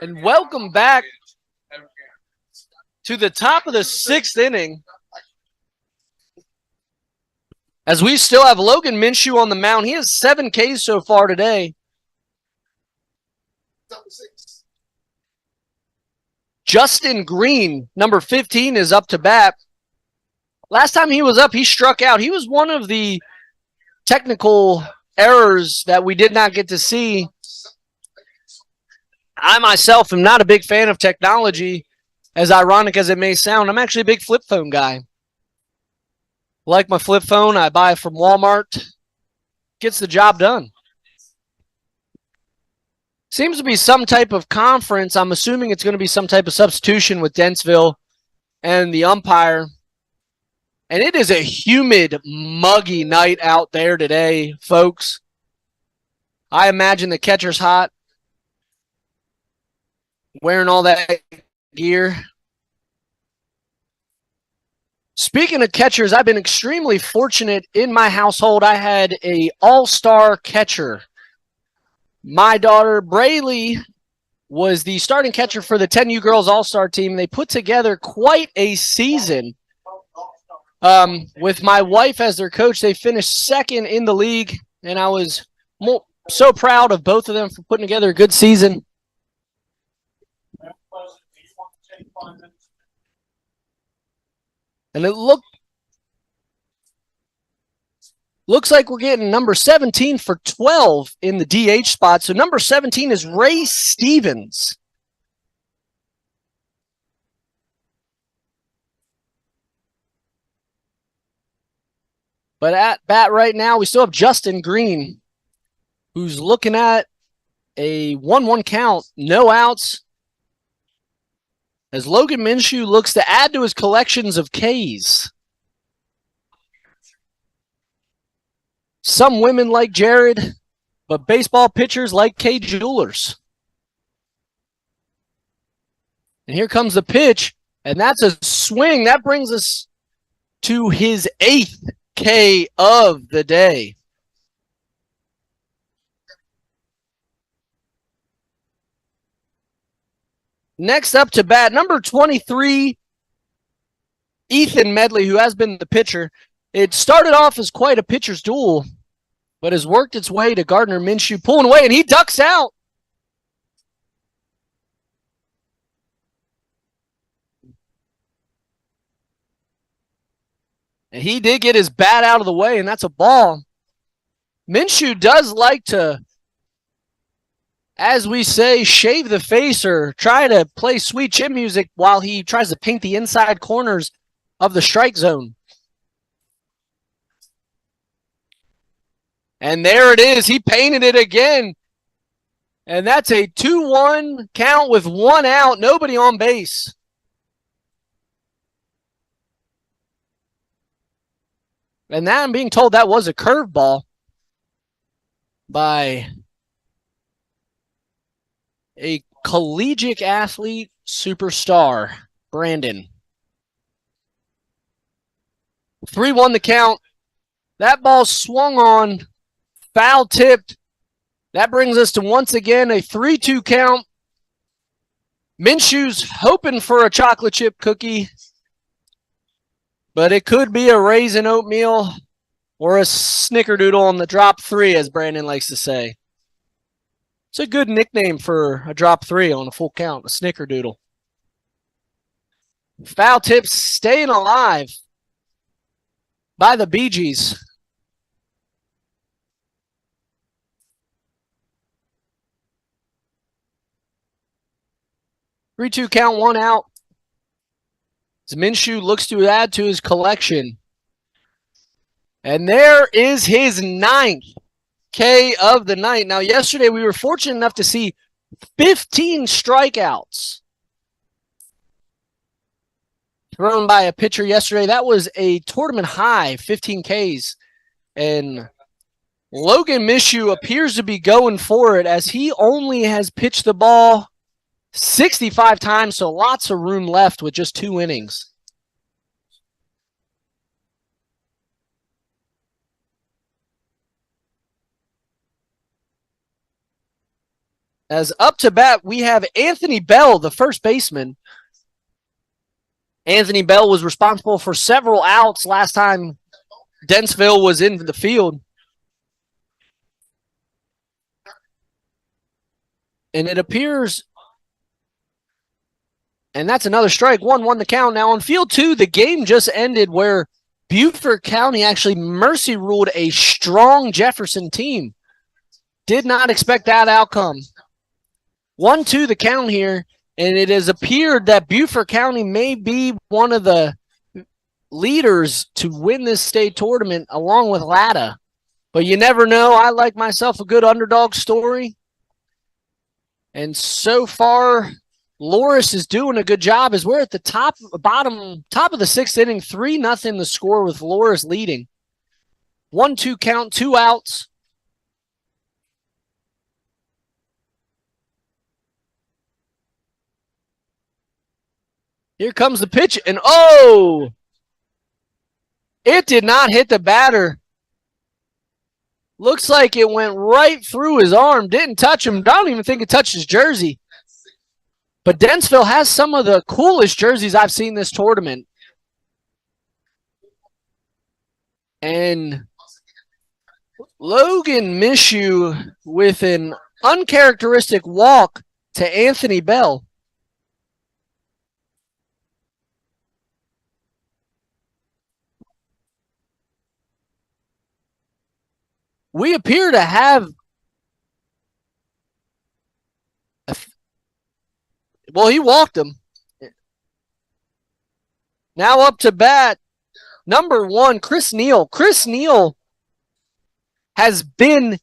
And welcome back to the top of the 6th inning. As we still have Logan Minshew on the mound. He has 7 Ks so far today. Justin Green, number 15, is up to bat. Last time he was up, he struck out. He was one of the technical errors that we did not get to see. I myself am not a big fan of technology, as ironic as it may sound. I'm actually a big flip phone guy. Like my flip phone, I buy it from Walmart. Gets the job done. Seems to be some type of conference. I'm assuming it's going to be some type of substitution with Dentsville and the umpire. And it is a humid, muggy night out there today, folks. I imagine the catcher's hot, wearing all that gear. Speaking of catchers, I've been extremely fortunate in my household. I had an all-star catcher. My daughter, Braylee, was the starting catcher for the 10U Girls All-Star team. They put together quite a season. With my wife as their coach, they finished 2nd in the league, and I was so proud of both of them for putting together a good season. And it looks like we're getting number 17 for 12 in the DH spot. So number 17 is Ray Stevens. But at bat right now, we still have Justin Green, who's looking at a 1-1 count, no outs, as Logan Minshew looks to add to his collections of Ks. Some women like Jared, but baseball pitchers like K Jewelers. And here comes the pitch, and that's a swing. That brings us to his 8th K of the day. Next up to bat, number 23, Ethan Medley, who has been the pitcher. It started off as quite a pitcher's duel, but has worked its way to Gardner Minshew, pulling away, and he ducks out. And he did get his bat out of the way, and that's a ball. Minshew does like to, as we say, shave the face or try to play sweet chin music while he tries to paint the inside corners of the strike zone. And there it is. He painted it again. And that's a 2-1 count with one out, nobody on base. And now I'm being told that was a curveball by a collegiate athlete superstar, Brandon. 3-1 the count. That ball swung on, foul tipped. That brings us to once again a 3-2 count. Minshew's hoping for a chocolate chip cookie, but it could be a raisin oatmeal or a snickerdoodle on the drop 3, as Brandon likes to say. It's a good nickname for a drop 3 on a full count, a snickerdoodle. Foul tips staying alive by the Bee Gees. Three-two count, one out. As Minshew looks to add to his collection. And there is his 9th K of the night. Now, yesterday we were fortunate enough to see 15 strikeouts thrown by a pitcher yesterday. That was a tournament high, 15 Ks. And Logan Minshew appears to be going for it as he only has pitched the ball 65 times, so lots of room left with just 2 innings. As up to bat, we have Anthony Bell, the first baseman. Anthony Bell was responsible for several outs last time Dentsville was in the field. And it appears, and that's another strike. 1-1 the count. Now on field 2, the game just ended where Beaufort County actually mercy ruled a strong Jefferson team. Did not expect that outcome. 1-2 the count here, and it has appeared that Beaufort County may be one of the leaders to win this state tournament along with Latta. But you never know. I like myself a good underdog story. And so far, Loris is doing a good job as we're at the top of the 6th inning, 3-0 the score with Loris leading. 1-2 count, 2 outs. Here comes the pitch, and oh! It did not hit the batter. Looks like it went right through his arm. Didn't touch him. I don't even think it touched his jersey. But Dentsville has some of the coolest jerseys I've seen this tournament. And Logan Minshew with an uncharacteristic walk to Anthony Bell. We appear to have well, he walked him. Now up to bat, number 1, Chris Neal. Chris Neal has been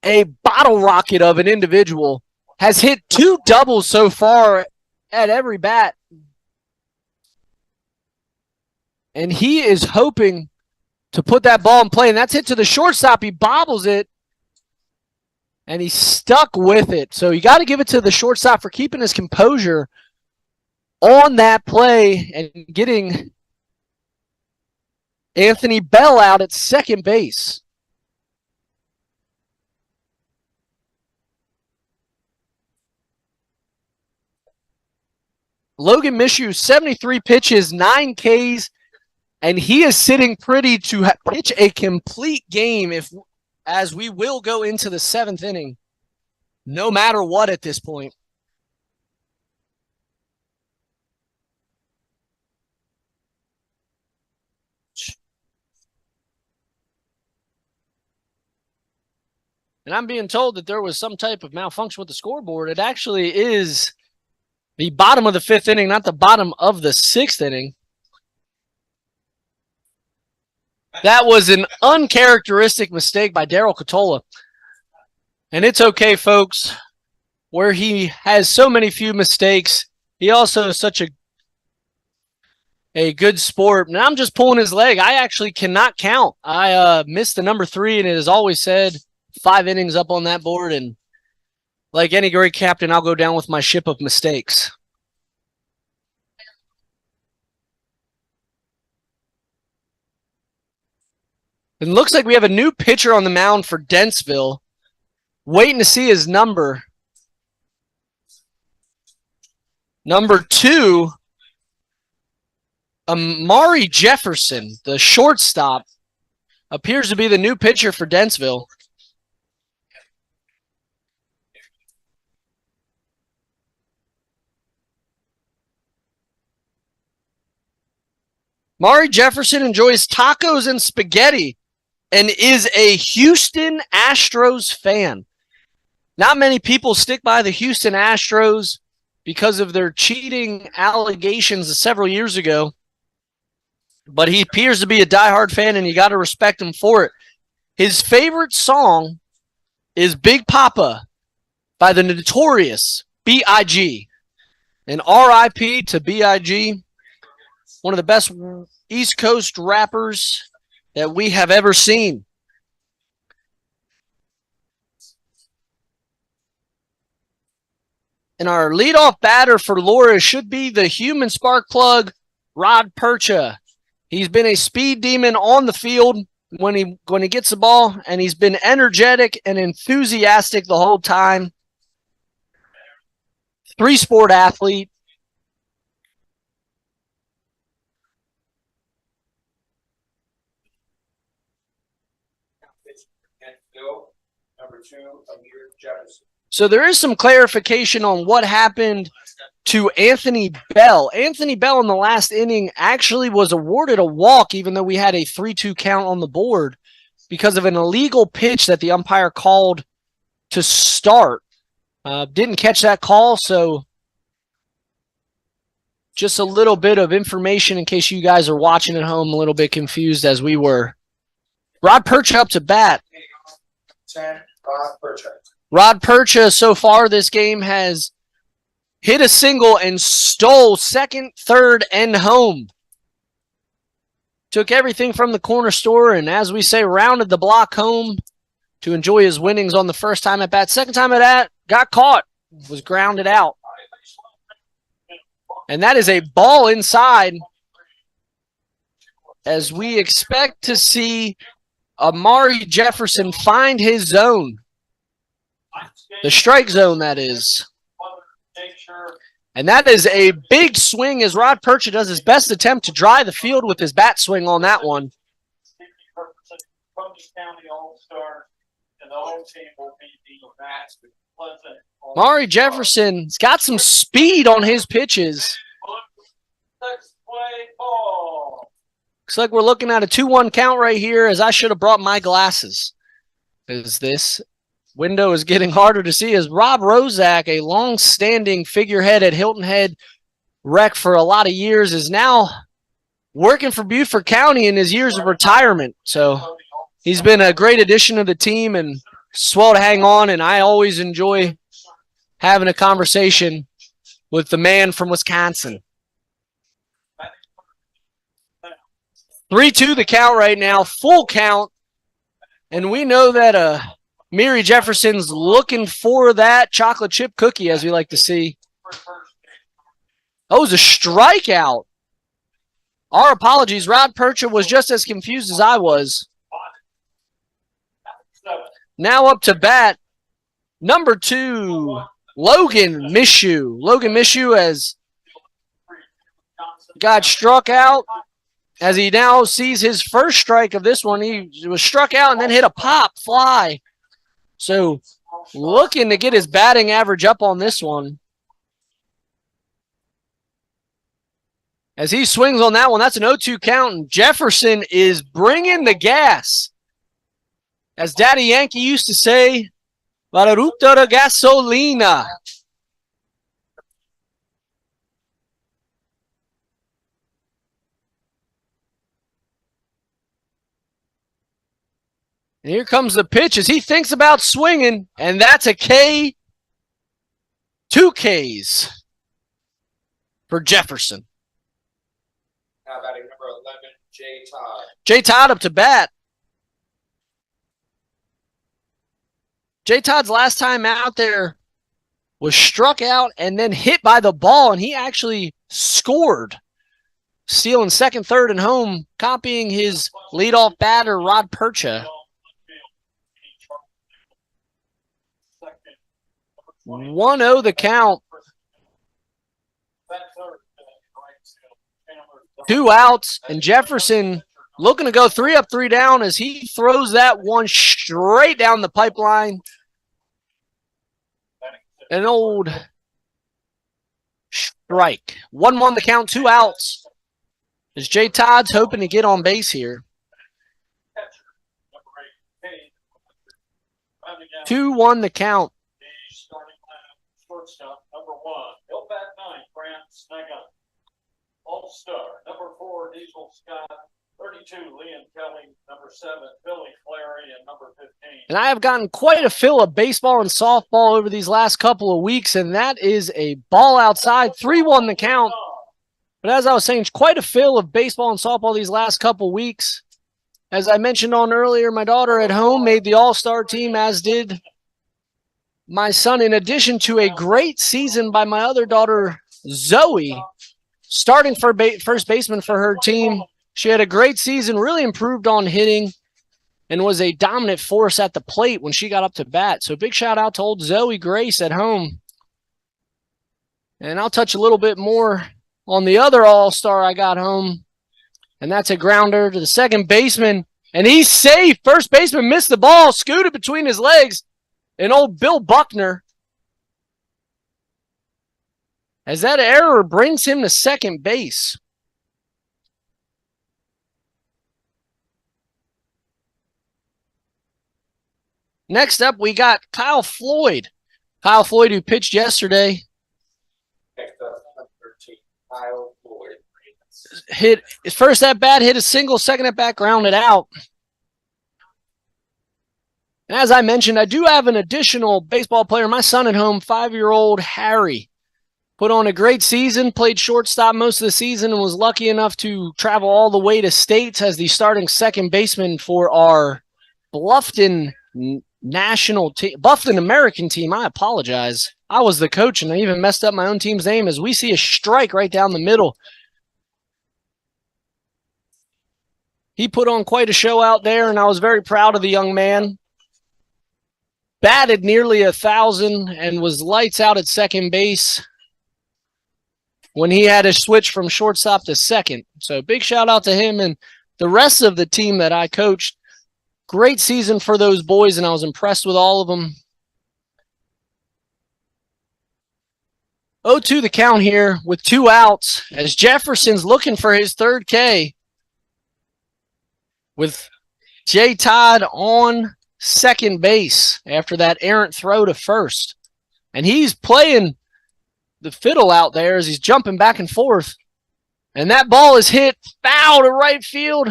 a bottle rocket of an individual. Has hit 2 doubles so far at every bat. And he is hoping to put that ball in play, and that's hit to the shortstop. He bobbles it, and he's stuck with it. So you got to give it to the shortstop for keeping his composure on that play and getting Anthony Bell out at second base. Logan Minshew, 73 pitches, 9 Ks, and he is sitting pretty to pitch a complete game as we will go into the 7th inning, no matter what at this point. And I'm being told that there was some type of malfunction with the scoreboard. It actually is the bottom of the 5th inning, not the bottom of the 6th inning. That was an uncharacteristic mistake by Daryl Catola. And it's okay, folks. Where he has so many few mistakes, he also is such a good sport. And I'm just pulling his leg. I actually cannot count. I missed the number 3, and it has always said 5 innings up on that board. And like any great captain, I'll go down with my ship of mistakes. It looks like we have a new pitcher on the mound for Dentsville. Waiting to see his number. Number 2, Amari Jefferson, the shortstop, appears to be the new pitcher for Dentsville. Amari Jefferson enjoys tacos and spaghetti and is a Houston Astros fan. Not many people stick by the Houston Astros because of their cheating allegations several years ago. But he appears to be a diehard fan, and you got to respect him for it. His favorite song is Big Papa by the notorious B.I.G. And R.I.P. to B.I.G., one of the best East Coast rappers that we have ever seen. And our leadoff batter for Laura should be the human spark plug, Rod Percha. He's been a speed demon on the field when he gets the ball, and he's been energetic and enthusiastic the whole time. 3-sport athlete. Number 2, Amir Jefferson. So there is some clarification on what happened to Anthony Bell. Anthony Bell in the last inning actually was awarded a walk, even though we had a 3-2 count on the board, because of an illegal pitch that the umpire called to start. Didn't catch that call, so just a little bit of information in case you guys are watching at home a little bit confused as we were. Rod Percha up to bat. 10, Rod Percha. Rod Percha so far this game has hit a single and stole second, third, and home. Took everything from the corner store and, as we say, rounded the block home to enjoy his winnings on the first time at bat. Second time at bat, got caught, was grounded out. And that is a ball inside as we expect to see Amari Jefferson find his zone. The strike zone, that is. And that is a big swing as Rod Percha does his best attempt to dry the field with his bat swing on that one. Amari Jefferson's got some speed on his pitches. Looks like we're looking at a 2-1 count right here, as I should have brought my glasses. As this window is getting harder to see, as Rob Rozak, a long-standing figurehead at Hilton Head Rec for a lot of years, is now working for Beaufort County in his years of retirement. So he's been a great addition to the team and swell to hang on, and I always enjoy having a conversation with the man from Wisconsin. 3-2 the count right now, full count. And we know that Amari Jefferson's looking for that chocolate chip cookie, as we like to see. Oh, it was a strikeout. Our apologies. Rod Percha was just as confused as I was. Now up to bat, number 2, Logan Mishu. Logan Mishu has got struck out. As he now sees his first strike of this one, he was struck out and then hit a pop fly. So looking to get his batting average up on this one. As he swings on that one, that's an 0-2 count, and Jefferson is bringing the gas. As Daddy Yankee used to say, Valeruta de Gasolina. And here comes the pitch as he thinks about swinging, and that's a K. 2 Ks for Jefferson. Now batting number 11, Jay Todd. Jay Todd up to bat. Jay Todd's last time out there was struck out and then hit by the ball, and he actually scored, stealing second, third, and home, copying his leadoff batter, Rod Percha. 1-0 the count. 2 outs, and Jefferson looking to go 3 up, 3 down as he throws that one straight down the pipeline. An old strike. 1-1 the count, 2 outs. As Jay Todd's hoping to get on base here. 2-1 the count. Shortstop, number 1, he'll bat 9, Grant Snegan. All-Star, number 4, Diesel Scott. 32, Liam Kelly. Number 7, Billy Clary. And number 15. And I have gotten quite a fill of baseball and softball over these last couple of weeks, and that is a ball outside. 3-1 the count. But as I was saying, quite a fill of baseball and softball these last couple of weeks. As I mentioned on earlier, my daughter at home made the All-Star team, as did my son, in addition to a great season by my other daughter, Zoe, starting for first baseman for her team. She had a great season, really improved on hitting, and was a dominant force at the plate when she got up to bat. So big shout out to old Zoe Grace at home. And I'll touch a little bit more on the other All-Star I got home, and that's a grounder to the second baseman, and he's safe. First baseman missed the ball, scooted between his legs, and old Bill Buckner, as that error brings him to second base. Next up, we got Kyle Floyd. Kyle Floyd, who pitched yesterday, Next up, number 13, Kyle Floyd. hit his first at bat, hit a single, second at bat, grounded out. And as I mentioned, I do have an additional baseball player, my son at home, 5-year-old Harry. Put on a great season, played shortstop most of the season, and was lucky enough to travel all the way to States as the starting second baseman for our Bluffton national team, Bluffton American team. I apologize. I was the coach, and I even messed up my own team's name as we see a strike right down the middle. He put on quite a show out there, and I was very proud of the young man. Batted nearly 1,000 and was lights out at second base when he had to switch from shortstop to second. So big shout out to him and the rest of the team that I coached. Great season for those boys, and I was impressed with all of them. 0-2 the count here with 2 outs as Jefferson's looking for his third K with Jay Todd on second base after that errant throw to first. And he's playing the fiddle out there as he's jumping back and forth. And that ball is hit foul to right field.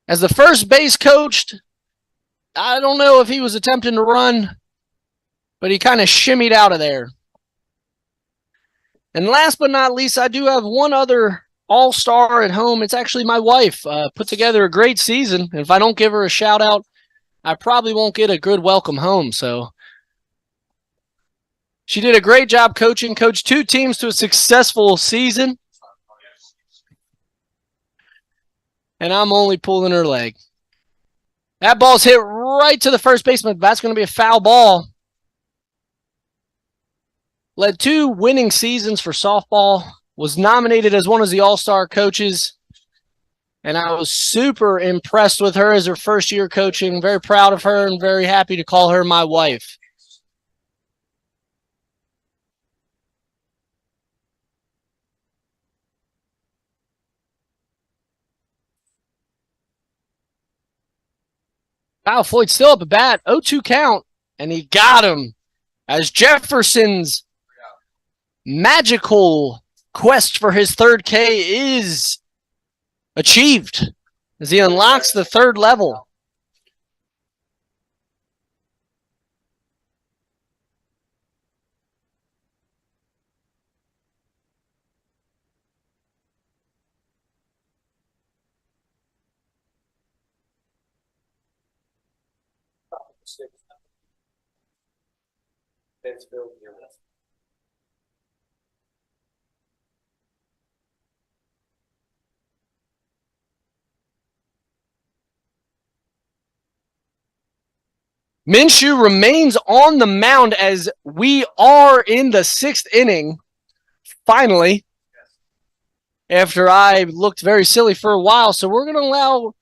As the first base coach, I don't know if he was attempting to run, but he kind of shimmied out of there. And last but not least, I do have one other All-Star at home. It's actually my wife. Put together a great season. And if I don't give her a shout out, I probably won't get a good welcome home. So she did a great job coaching, coached 2 teams to a successful season. And I'm only pulling her leg. That ball's hit right to the first baseman. That's going to be a foul ball. Led 2 winning seasons for softball. Was nominated as one of the All-Star coaches. And I was super impressed with her as her first year coaching. Very proud of her and very happy to call her my wife. Kyle Floyd still up a bat. 0-2 count. And he got him as Jefferson's magical quest for his third K is achieved as he unlocks the third level. Dentsville. Minshew remains on the mound as we are in the 6th inning. Finally, after I looked very silly for a while. So we're going to allow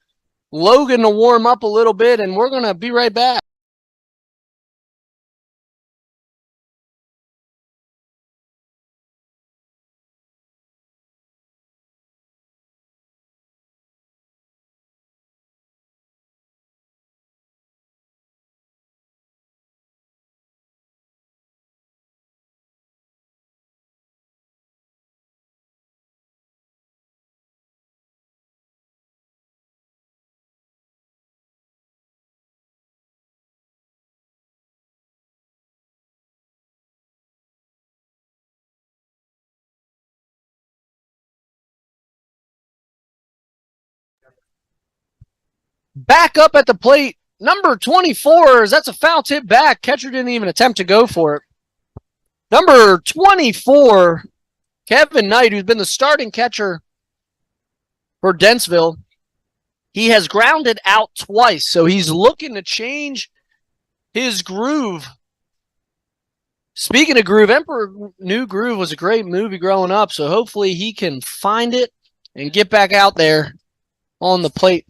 Logan to warm up a little bit, and we're going to be right back. Back up at the plate, number 24, that's a foul tip back. Catcher didn't even attempt to go for it. Number 24, Kevin Knight, who's been the starting catcher for Dentsville, he has grounded out twice, so he's looking to change his groove. Speaking of groove, Emperor New Groove was a great movie growing up, so hopefully he can find it and get back out there on the plate.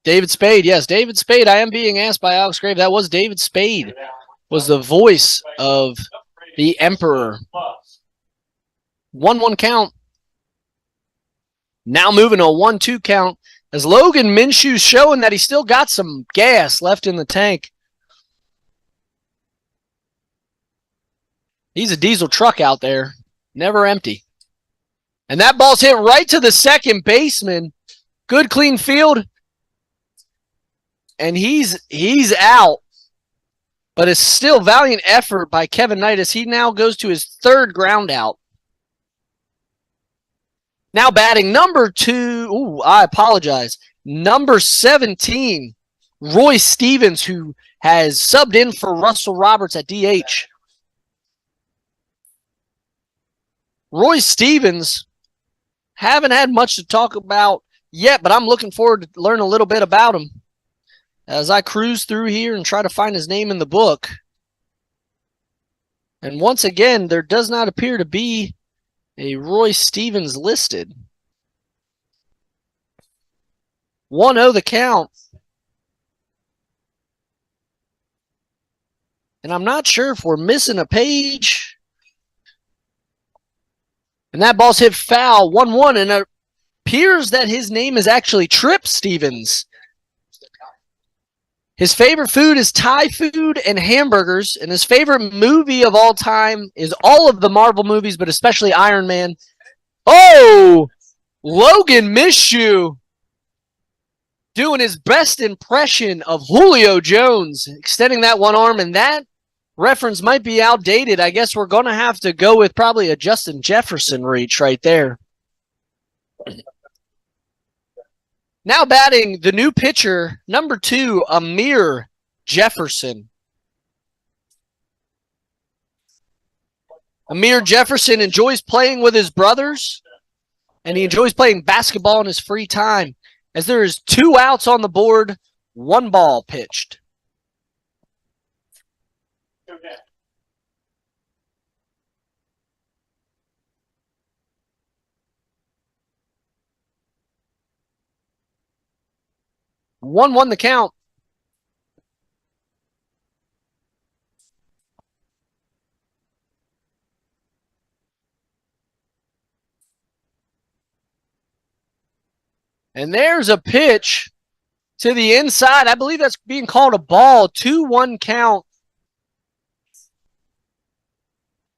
David Spade, yes, David Spade. I am being asked by Alex Grave. That was David Spade, was the voice of the Emperor. 1-1 count. Now moving to a 1-2 count as Logan Minshew's showing that he still got some gas left in the tank. He's a diesel truck out there, never empty. And that ball's hit right to the second baseman. Good clean field. And he's out. But it's still valiant effort by Kevin Knight as he now goes to his third ground out. Now batting number 2. I apologize. Number 17, Roy Stevens, who has subbed in for Russell Roberts at DH. Roy Stevens, haven't had much to talk about yet, but I'm looking forward to learn a little bit about him as I cruise through here and try to find his name in the book. And once again, there does not appear to be a Roy Stevens listed. 1-0 the count. And I'm not sure if we're missing a page. And that ball's hit foul, 1-1, and it appears that his name is actually Trip Stevens. His favorite food is Thai food and hamburgers, and his favorite movie of all time is all of the Marvel movies, but especially Iron Man. Oh, Logan Minshew doing his best impression of Julio Jones, extending that one arm, and that reference might be outdated. I guess we're going to have to go with probably a Justin Jefferson reach right there. Now batting the new pitcher, number 2, Amir Jefferson. Amir Jefferson enjoys playing with his brothers, and he enjoys playing basketball in his free time. As there is 2 outs on the board, 1 ball pitched. One the count. And there's a pitch to the inside. I believe that's being called a ball. 2-1 count.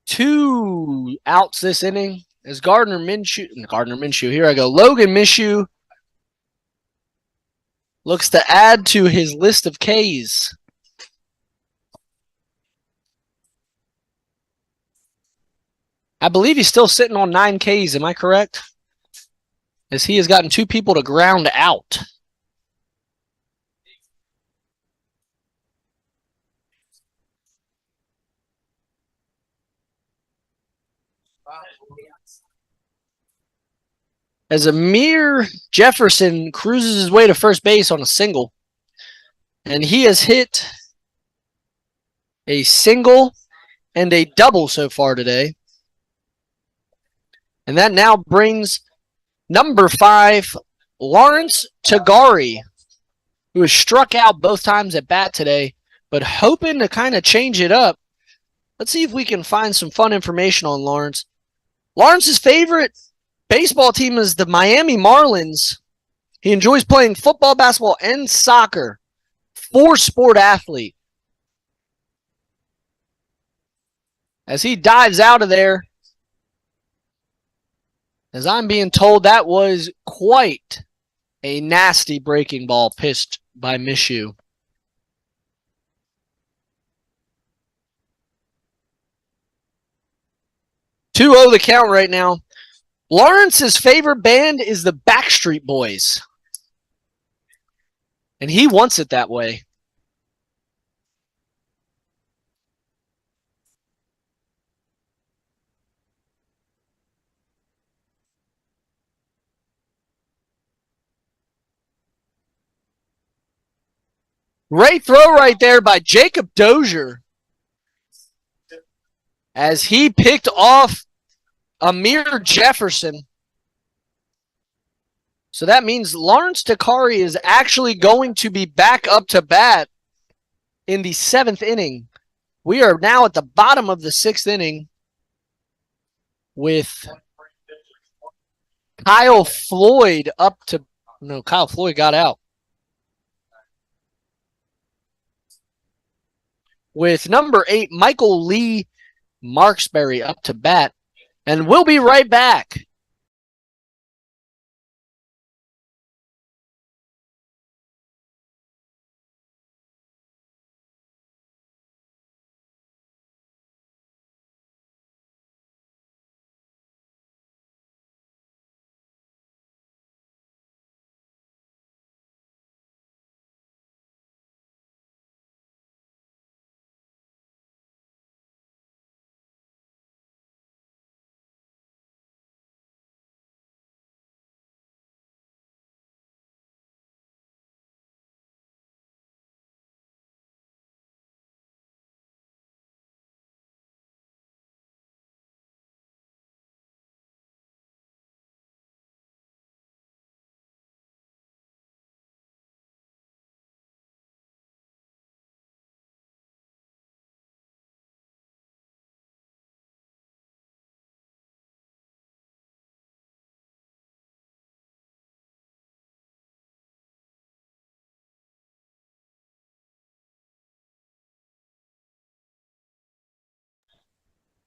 2 outs this inning as Gardner Minshew, here I go. Logan Minshew looks to add to his list of Ks. I believe he's still sitting on 9 Ks. Am I correct? As he has gotten 2 people to ground out. As Amir Jefferson cruises his way to first base on a single. And he has hit a single and a double so far today. And that now brings number 5, Lawrence Tagari, who has struck out both times at bat today, but hoping to kind of change it up. Let's see if we can find some fun information on Lawrence. Lawrence's favorite baseball team is the Miami Marlins. He enjoys playing football, basketball, and soccer. 4-sport athlete. As he dives out of there, as I'm being told, that was quite a nasty breaking ball pitched by Minshew. (2-0) the count right now. Lawrence's favorite band is the Backstreet Boys. And he wants it that way. Great throw right there by Jacob Dozier. As he picked off Amir Jefferson. So that means Lawrence Tagari is actually going to be back up to bat in the 7th inning. We are now at the bottom of the 6th inning with Kyle Floyd up to... No, Kyle Floyd got out. With number 8, Michael Lee Marksberry up to bat. And we'll be right back.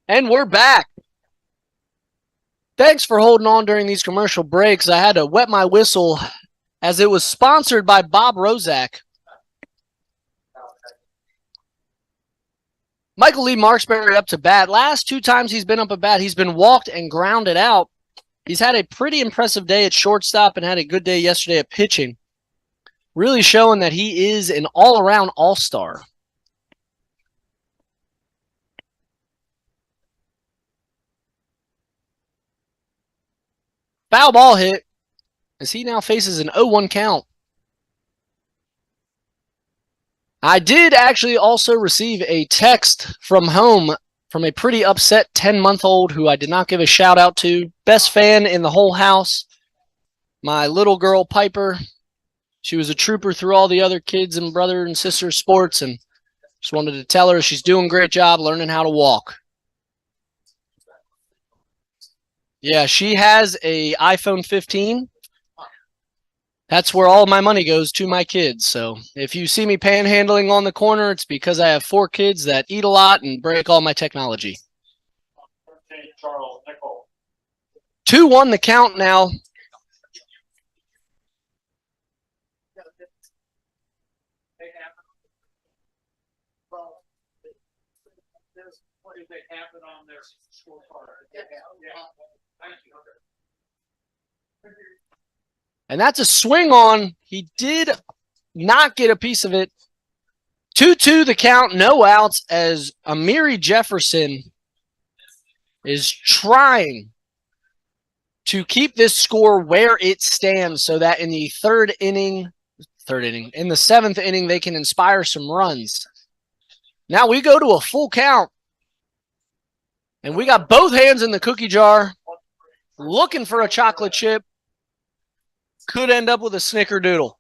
And we're back. Thanks for holding on during these commercial breaks. I had to wet my whistle as it was sponsored by Bob Rozak. Michael Lee Marksberry up to bat. Last 2 times he's been up at bat, he's been walked and grounded out. He's had a pretty impressive day at shortstop and had a good day yesterday at pitching. Really showing that he is an all-around all-star. Foul ball hit as he now faces an 0-1 count. I did actually also receive a text from home from a pretty upset 10-month-old who I did not give a shout out to. Best fan in the whole house. My little girl, Piper. She was a trooper through all the other kids and brother and sister sports, and just wanted to tell her she's doing a great job learning how to walk. Yeah, she has a iPhone 15. That's where all my money goes, to my kids. So if you see me panhandling on the corner, it's because I have 4 kids that eat a lot and break all my technology. 13, Charles Nickel. 2-1 the count now. They have it on their scorecard. Yeah. Thank you. And that's a swing on. He did not get a piece of it. 2-2 the count, no outs, as Amiri Jefferson is trying to keep this score where it stands so that in the in the 7th inning, they can inspire some runs. Now we go to a full count. And we got both hands in the cookie jar, looking for a chocolate chip. Could end up with a snickerdoodle.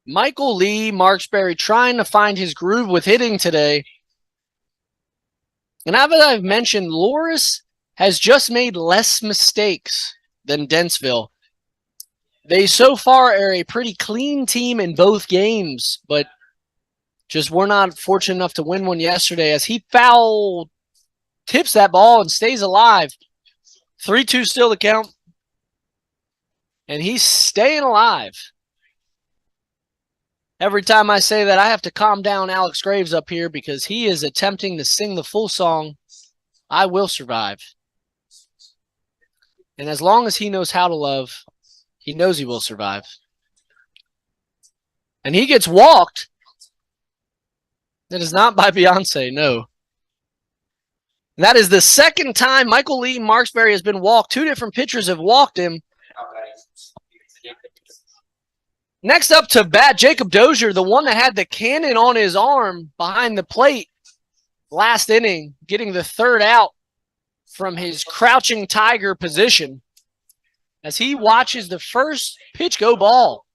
Michael Lee Marksberry trying to find his groove with hitting today. And as I've mentioned, Loris has just made less mistakes than Dentsville. They so far are a pretty clean team in both games, but just were not fortunate enough to win one yesterday as he foul tips that ball and stays alive. 3-2 still the count. And he's staying alive. Every time I say that, I have to calm down Alex Graves up here because he is attempting to sing the full song, I Will Survive. And as long as he knows how to love, he knows he will survive. And he gets walked. That is not by Beyonce, no. And that is the second time Michael Lee Marksberry has been walked. 2 different pitchers have walked him. Next up to bat, Jacob Dozier, the one that had the cannon on his arm behind the plate last inning, getting the 3rd out from his crouching tiger position as he watches the first pitch go ball.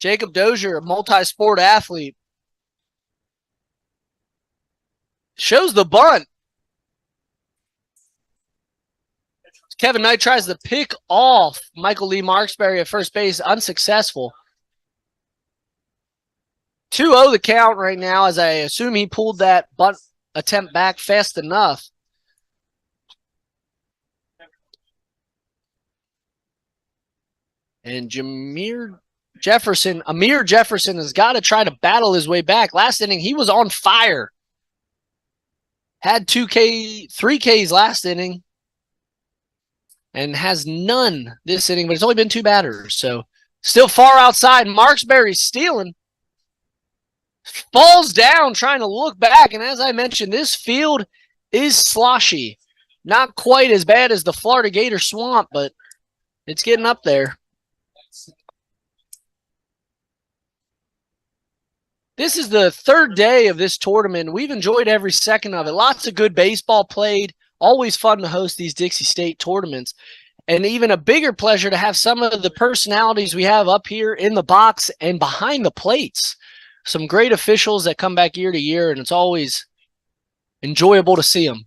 Jacob Dozier, a multi-sport athlete, shows the bunt. Kevin Knight tries to pick off Michael Lee Marksberry at first base, unsuccessful. 2-0 the count right now, as I assume he pulled that bunt attempt back fast enough. And Amir Jefferson has got to try to battle his way back. Last inning, he was on fire. Had 3 Ks last inning. And has none this inning, but it's only been 2 batters. So still far outside. Marksberry stealing. Falls down trying to look back. And as I mentioned, this field is sloshy. Not quite as bad as the Florida Gator Swamp, but it's getting up there. This is the 3rd day of this tournament. We've enjoyed every second of it. Lots of good baseball played. Always fun to host these Dixie State tournaments. And even a bigger pleasure to have some of the personalities we have up here in the box and behind the plates. Some great officials that come back year to year, and it's always enjoyable to see them.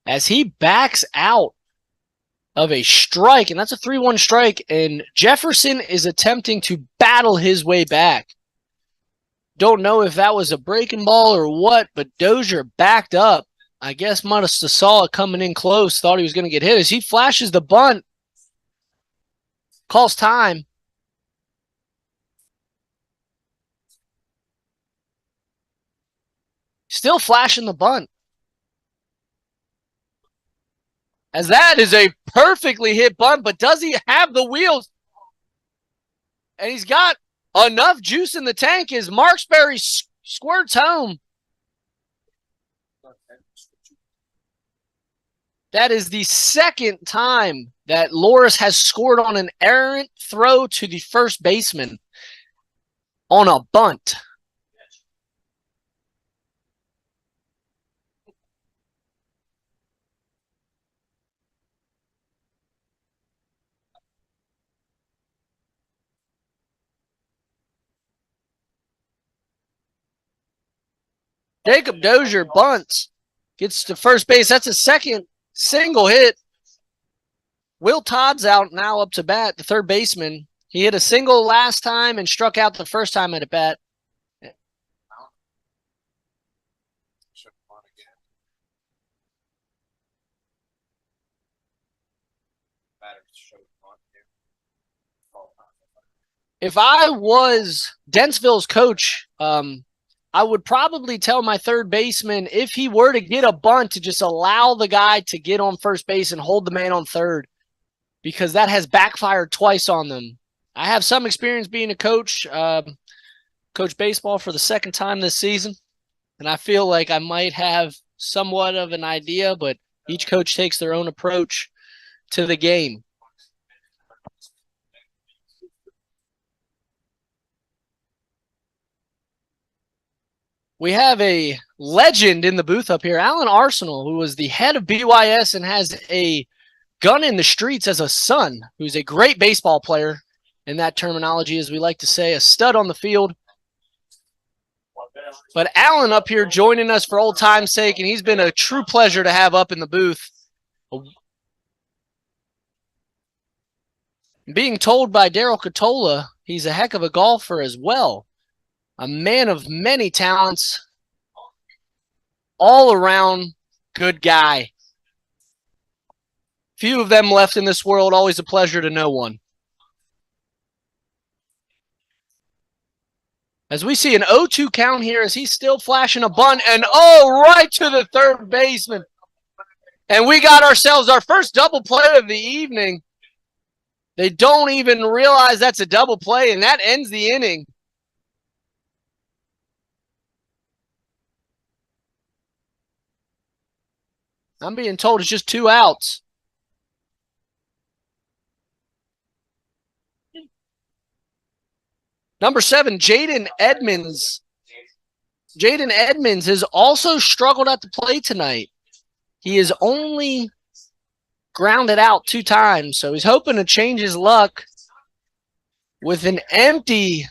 As he backs out of a strike, and that's a 3-1 strike, and Jefferson is attempting to battle his way back. Don't know if that was a breaking ball or what, but Dozier backed up. I guess might have saw it coming in close, thought he was going to get hit. As he flashes the bunt, calls time. Still flashing the bunt. As that is a perfectly hit bunt, but does he have the wheels? And he's got enough juice in the tank as Marksberry squirts home. That is the 2nd time that Loris has scored on an errant throw to the first baseman on a bunt. Jacob Dozier bunts, gets to first base. That's a second single hit. Will Todd's out now up to bat, the third baseman. He hit a single last time and struck out the first time at bat. If I was Dentsville's coach, I would probably tell my third baseman, if he were to get a bunt, to just allow the guy to get on first base and hold the man on third, because that has backfired twice on them. I have some experience being a coach, coach baseball for the second time this season, and I feel like I might have somewhat of an idea, but each coach takes their own approach to the game. We have a legend in the booth up here, Alan Arsenal, who was the head of BYS and has a gun in the streets as a son, who's a great baseball player in that terminology, as we like to say, a stud on the field. But Alan up here joining us for old time's sake, and he's been a true pleasure to have up in the booth. Being told by Daryl Catola, he's a heck of a golfer as well. A man of many talents, all around good guy. Few of them left in this world, always a pleasure to know one. As we see an 0-2 count here, as he's still flashing a bunt, and right to the third baseman. And we got ourselves our first double play of the evening. They don't even realize that's a double play, and that ends the inning. I'm being told it's just 2 outs. Number 7, Jaden Edmonds. Jaden Edmonds has also struggled at the plate tonight. He has only grounded out 2 times, so he's hoping to change his luck with an empty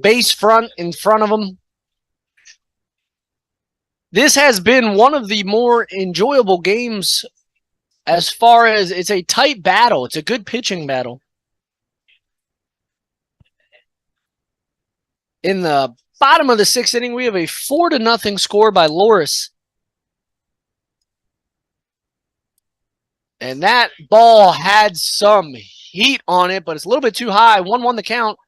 base front in front of him. This has been one of the more enjoyable games as far as it's a tight battle. It's a good pitching battle. In the bottom of the 6th inning, we have a 4-0 score by Loris. And that ball had some heat on it, but it's a little bit too high. 1-1 the count.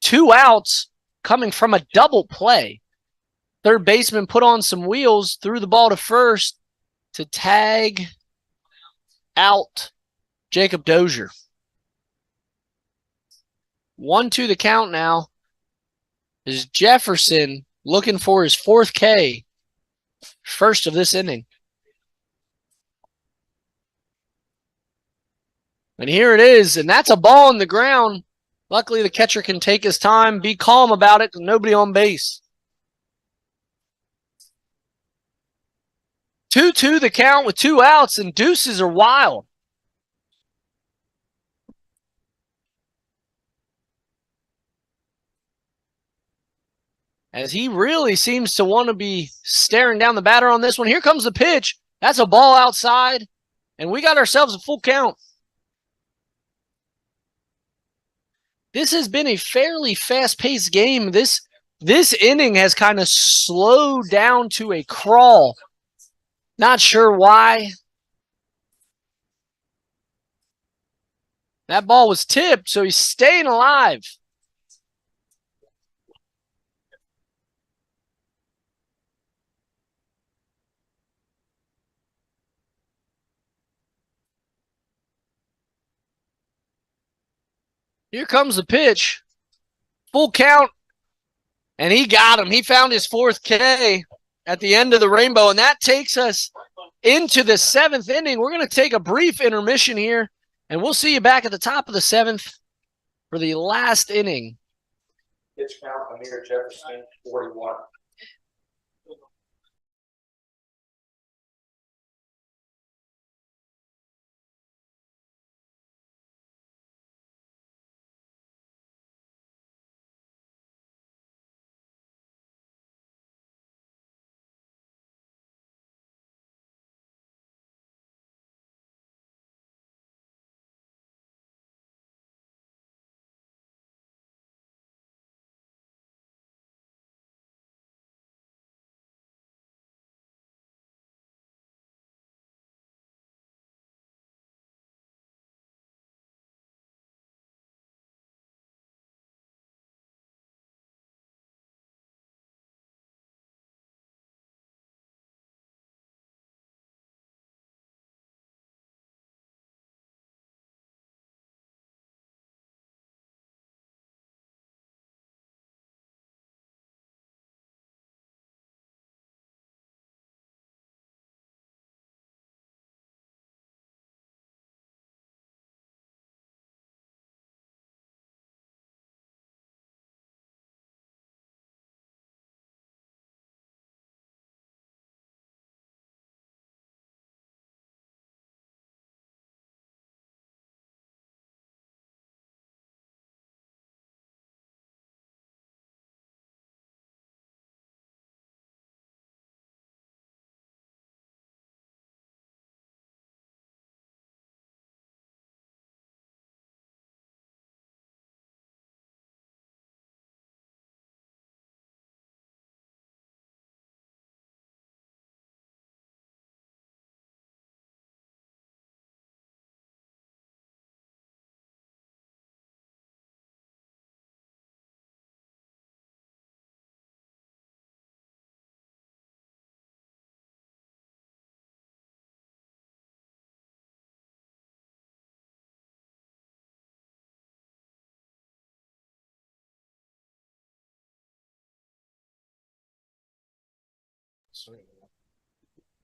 2 outs coming from a double play. Third baseman put on some wheels, threw the ball to first to tag out Jacob Dozier. 1-2 the count now. Is Jefferson looking for his 4th K, first of this inning. And here it is, and that's a ball on the ground. Luckily, the catcher can take his time, be calm about it, because nobody on base. 2-2 the count with 2 outs, and deuces are wild. As he really seems to want to be staring down the batter on this one. Here comes the pitch. That's a ball outside, and we got ourselves a full count. This has been a fairly fast-paced game. This inning has kind of slowed down to a crawl. Not sure why. That ball was tipped, so he's staying alive. Here comes the pitch. Full count. And he got him. He found his 4th K at the end of the rainbow. And that takes us into the 7th inning. We're going to take a brief intermission here. And we'll see you back at the top of the 7th for the last inning. Pitch count, Amir Jefferson, 41.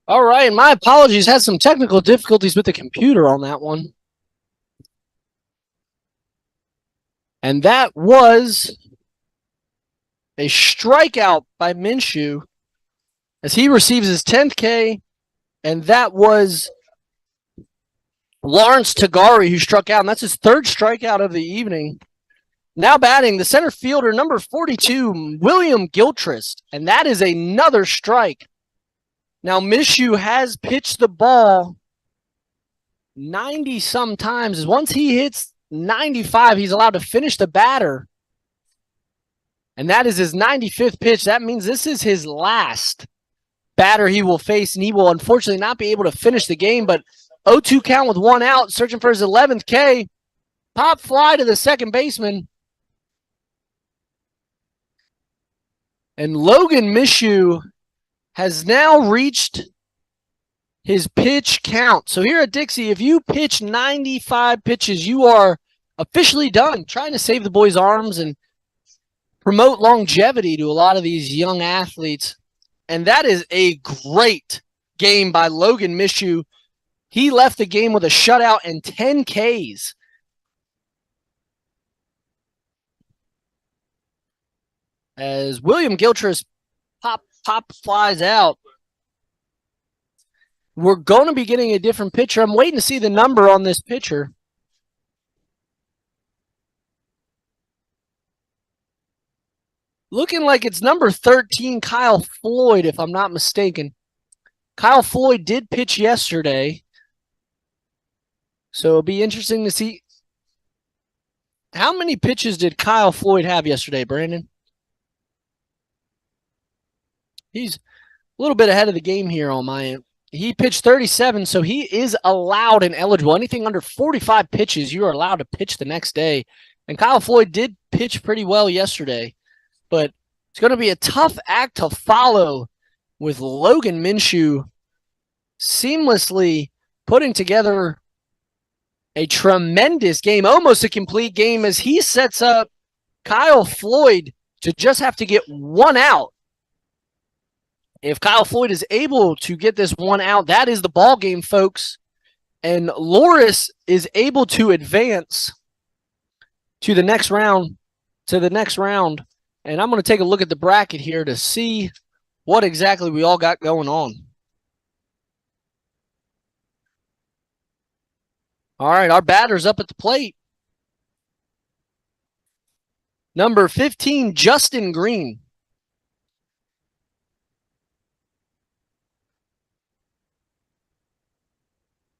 All right, my apologies. Had some technical difficulties with the computer on that one. And that was a strikeout by Minshew as he receives his 10th K. And that was Lawrence Tagari who struck out. And that's his third strikeout of the evening. Now batting, the center fielder, number 42, William Gilchrist. And that is another strike. Now, Minshew has pitched the ball 90-some times. Once he hits 95, he's allowed to finish the batter. And that is his 95th pitch. That means this is his last batter he will face, and he will unfortunately not be able to finish the game. But 0-2 count with one out, searching for his 11th K. Pop fly to the second baseman. And Logan Minshew has now reached his pitch count. So here at Dixie, if you pitch 95 pitches, you are officially done. Trying to save the boys' arms and promote longevity to a lot of these young athletes. And that is a great game by Logan Minshew. He left the game with a shutout and 10 Ks. As William Gilchrist pop flies out. We're going to be getting a different pitcher. I'm waiting to see the number on this pitcher. Looking like it's number 13, Kyle Floyd, if I'm not mistaken. Kyle Floyd did pitch yesterday. So it'll be interesting to see. How many pitches did Kyle Floyd have yesterday, Brandon? He's a little bit ahead of the game here on my end. He pitched 37, so he is allowed and eligible. Anything under 45 pitches, you are allowed to pitch the next day. And Kyle Floyd did pitch pretty well yesterday. But it's going to be a tough act to follow with Logan Minshew seamlessly putting together a tremendous game, almost a complete game, as he sets up Kyle Floyd to just have to get one out. If Kyle Floyd is able to get this one out, that is the ball game, folks. And Loris is able to advance to the next round. And I'm going to take a look at the bracket here to see what exactly we all got going on. All right, our batter's up at the plate. Number 15, Justin Green.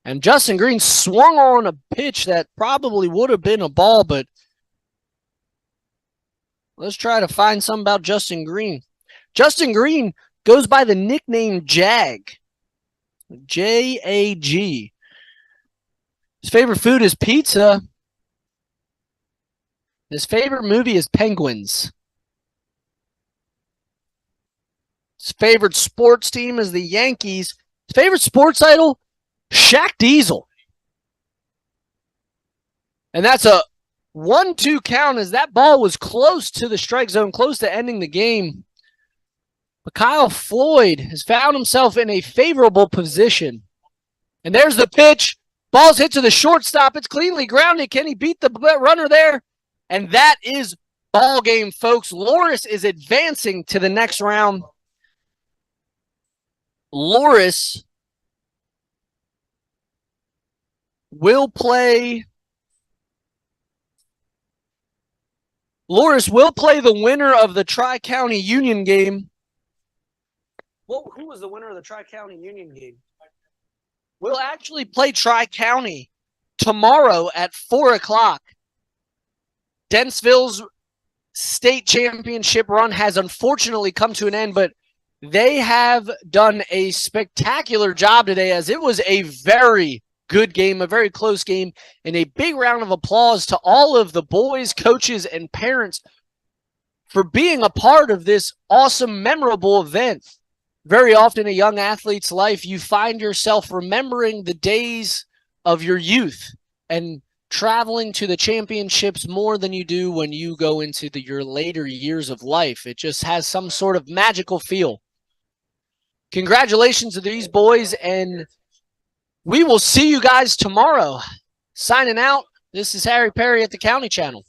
And Justin Green swung on a pitch that probably would have been a ball, but let's try to find something about Justin Green. Justin Green goes by the nickname Jag. J-A-G. His favorite food is pizza. His favorite movie is Penguins. His favorite sports team is the Yankees. His favorite sports idol, Shaq Diesel. And that's a 1-2 count as that ball was close to the strike zone, close to ending the game. But Kyle Floyd has found himself in a favorable position. And there's the pitch. Ball's hit to the shortstop. It's cleanly grounded. Can he beat the runner there? And that is ball game, folks. Loris is advancing to the next round. Loris will play the winner of the Tri-County Union game. Well, who was the winner of the Tri-County Union game? We'll actually play Tri-County tomorrow at 4 o'clock. Dentsville's state championship run has unfortunately come to an end, but they have done a spectacular job today as it was a very good game, a very close game, and a big round of applause to all of the boys, coaches, and parents for being a part of this awesome, memorable event. Very often in a young athlete's life, you find yourself remembering the days of your youth and traveling to the championships more than you do when you go into your later years of life. It just has some sort of magical feel. Congratulations to these boys, and we will see you guys tomorrow. Signing out, this is Harry Perry at the County Channel.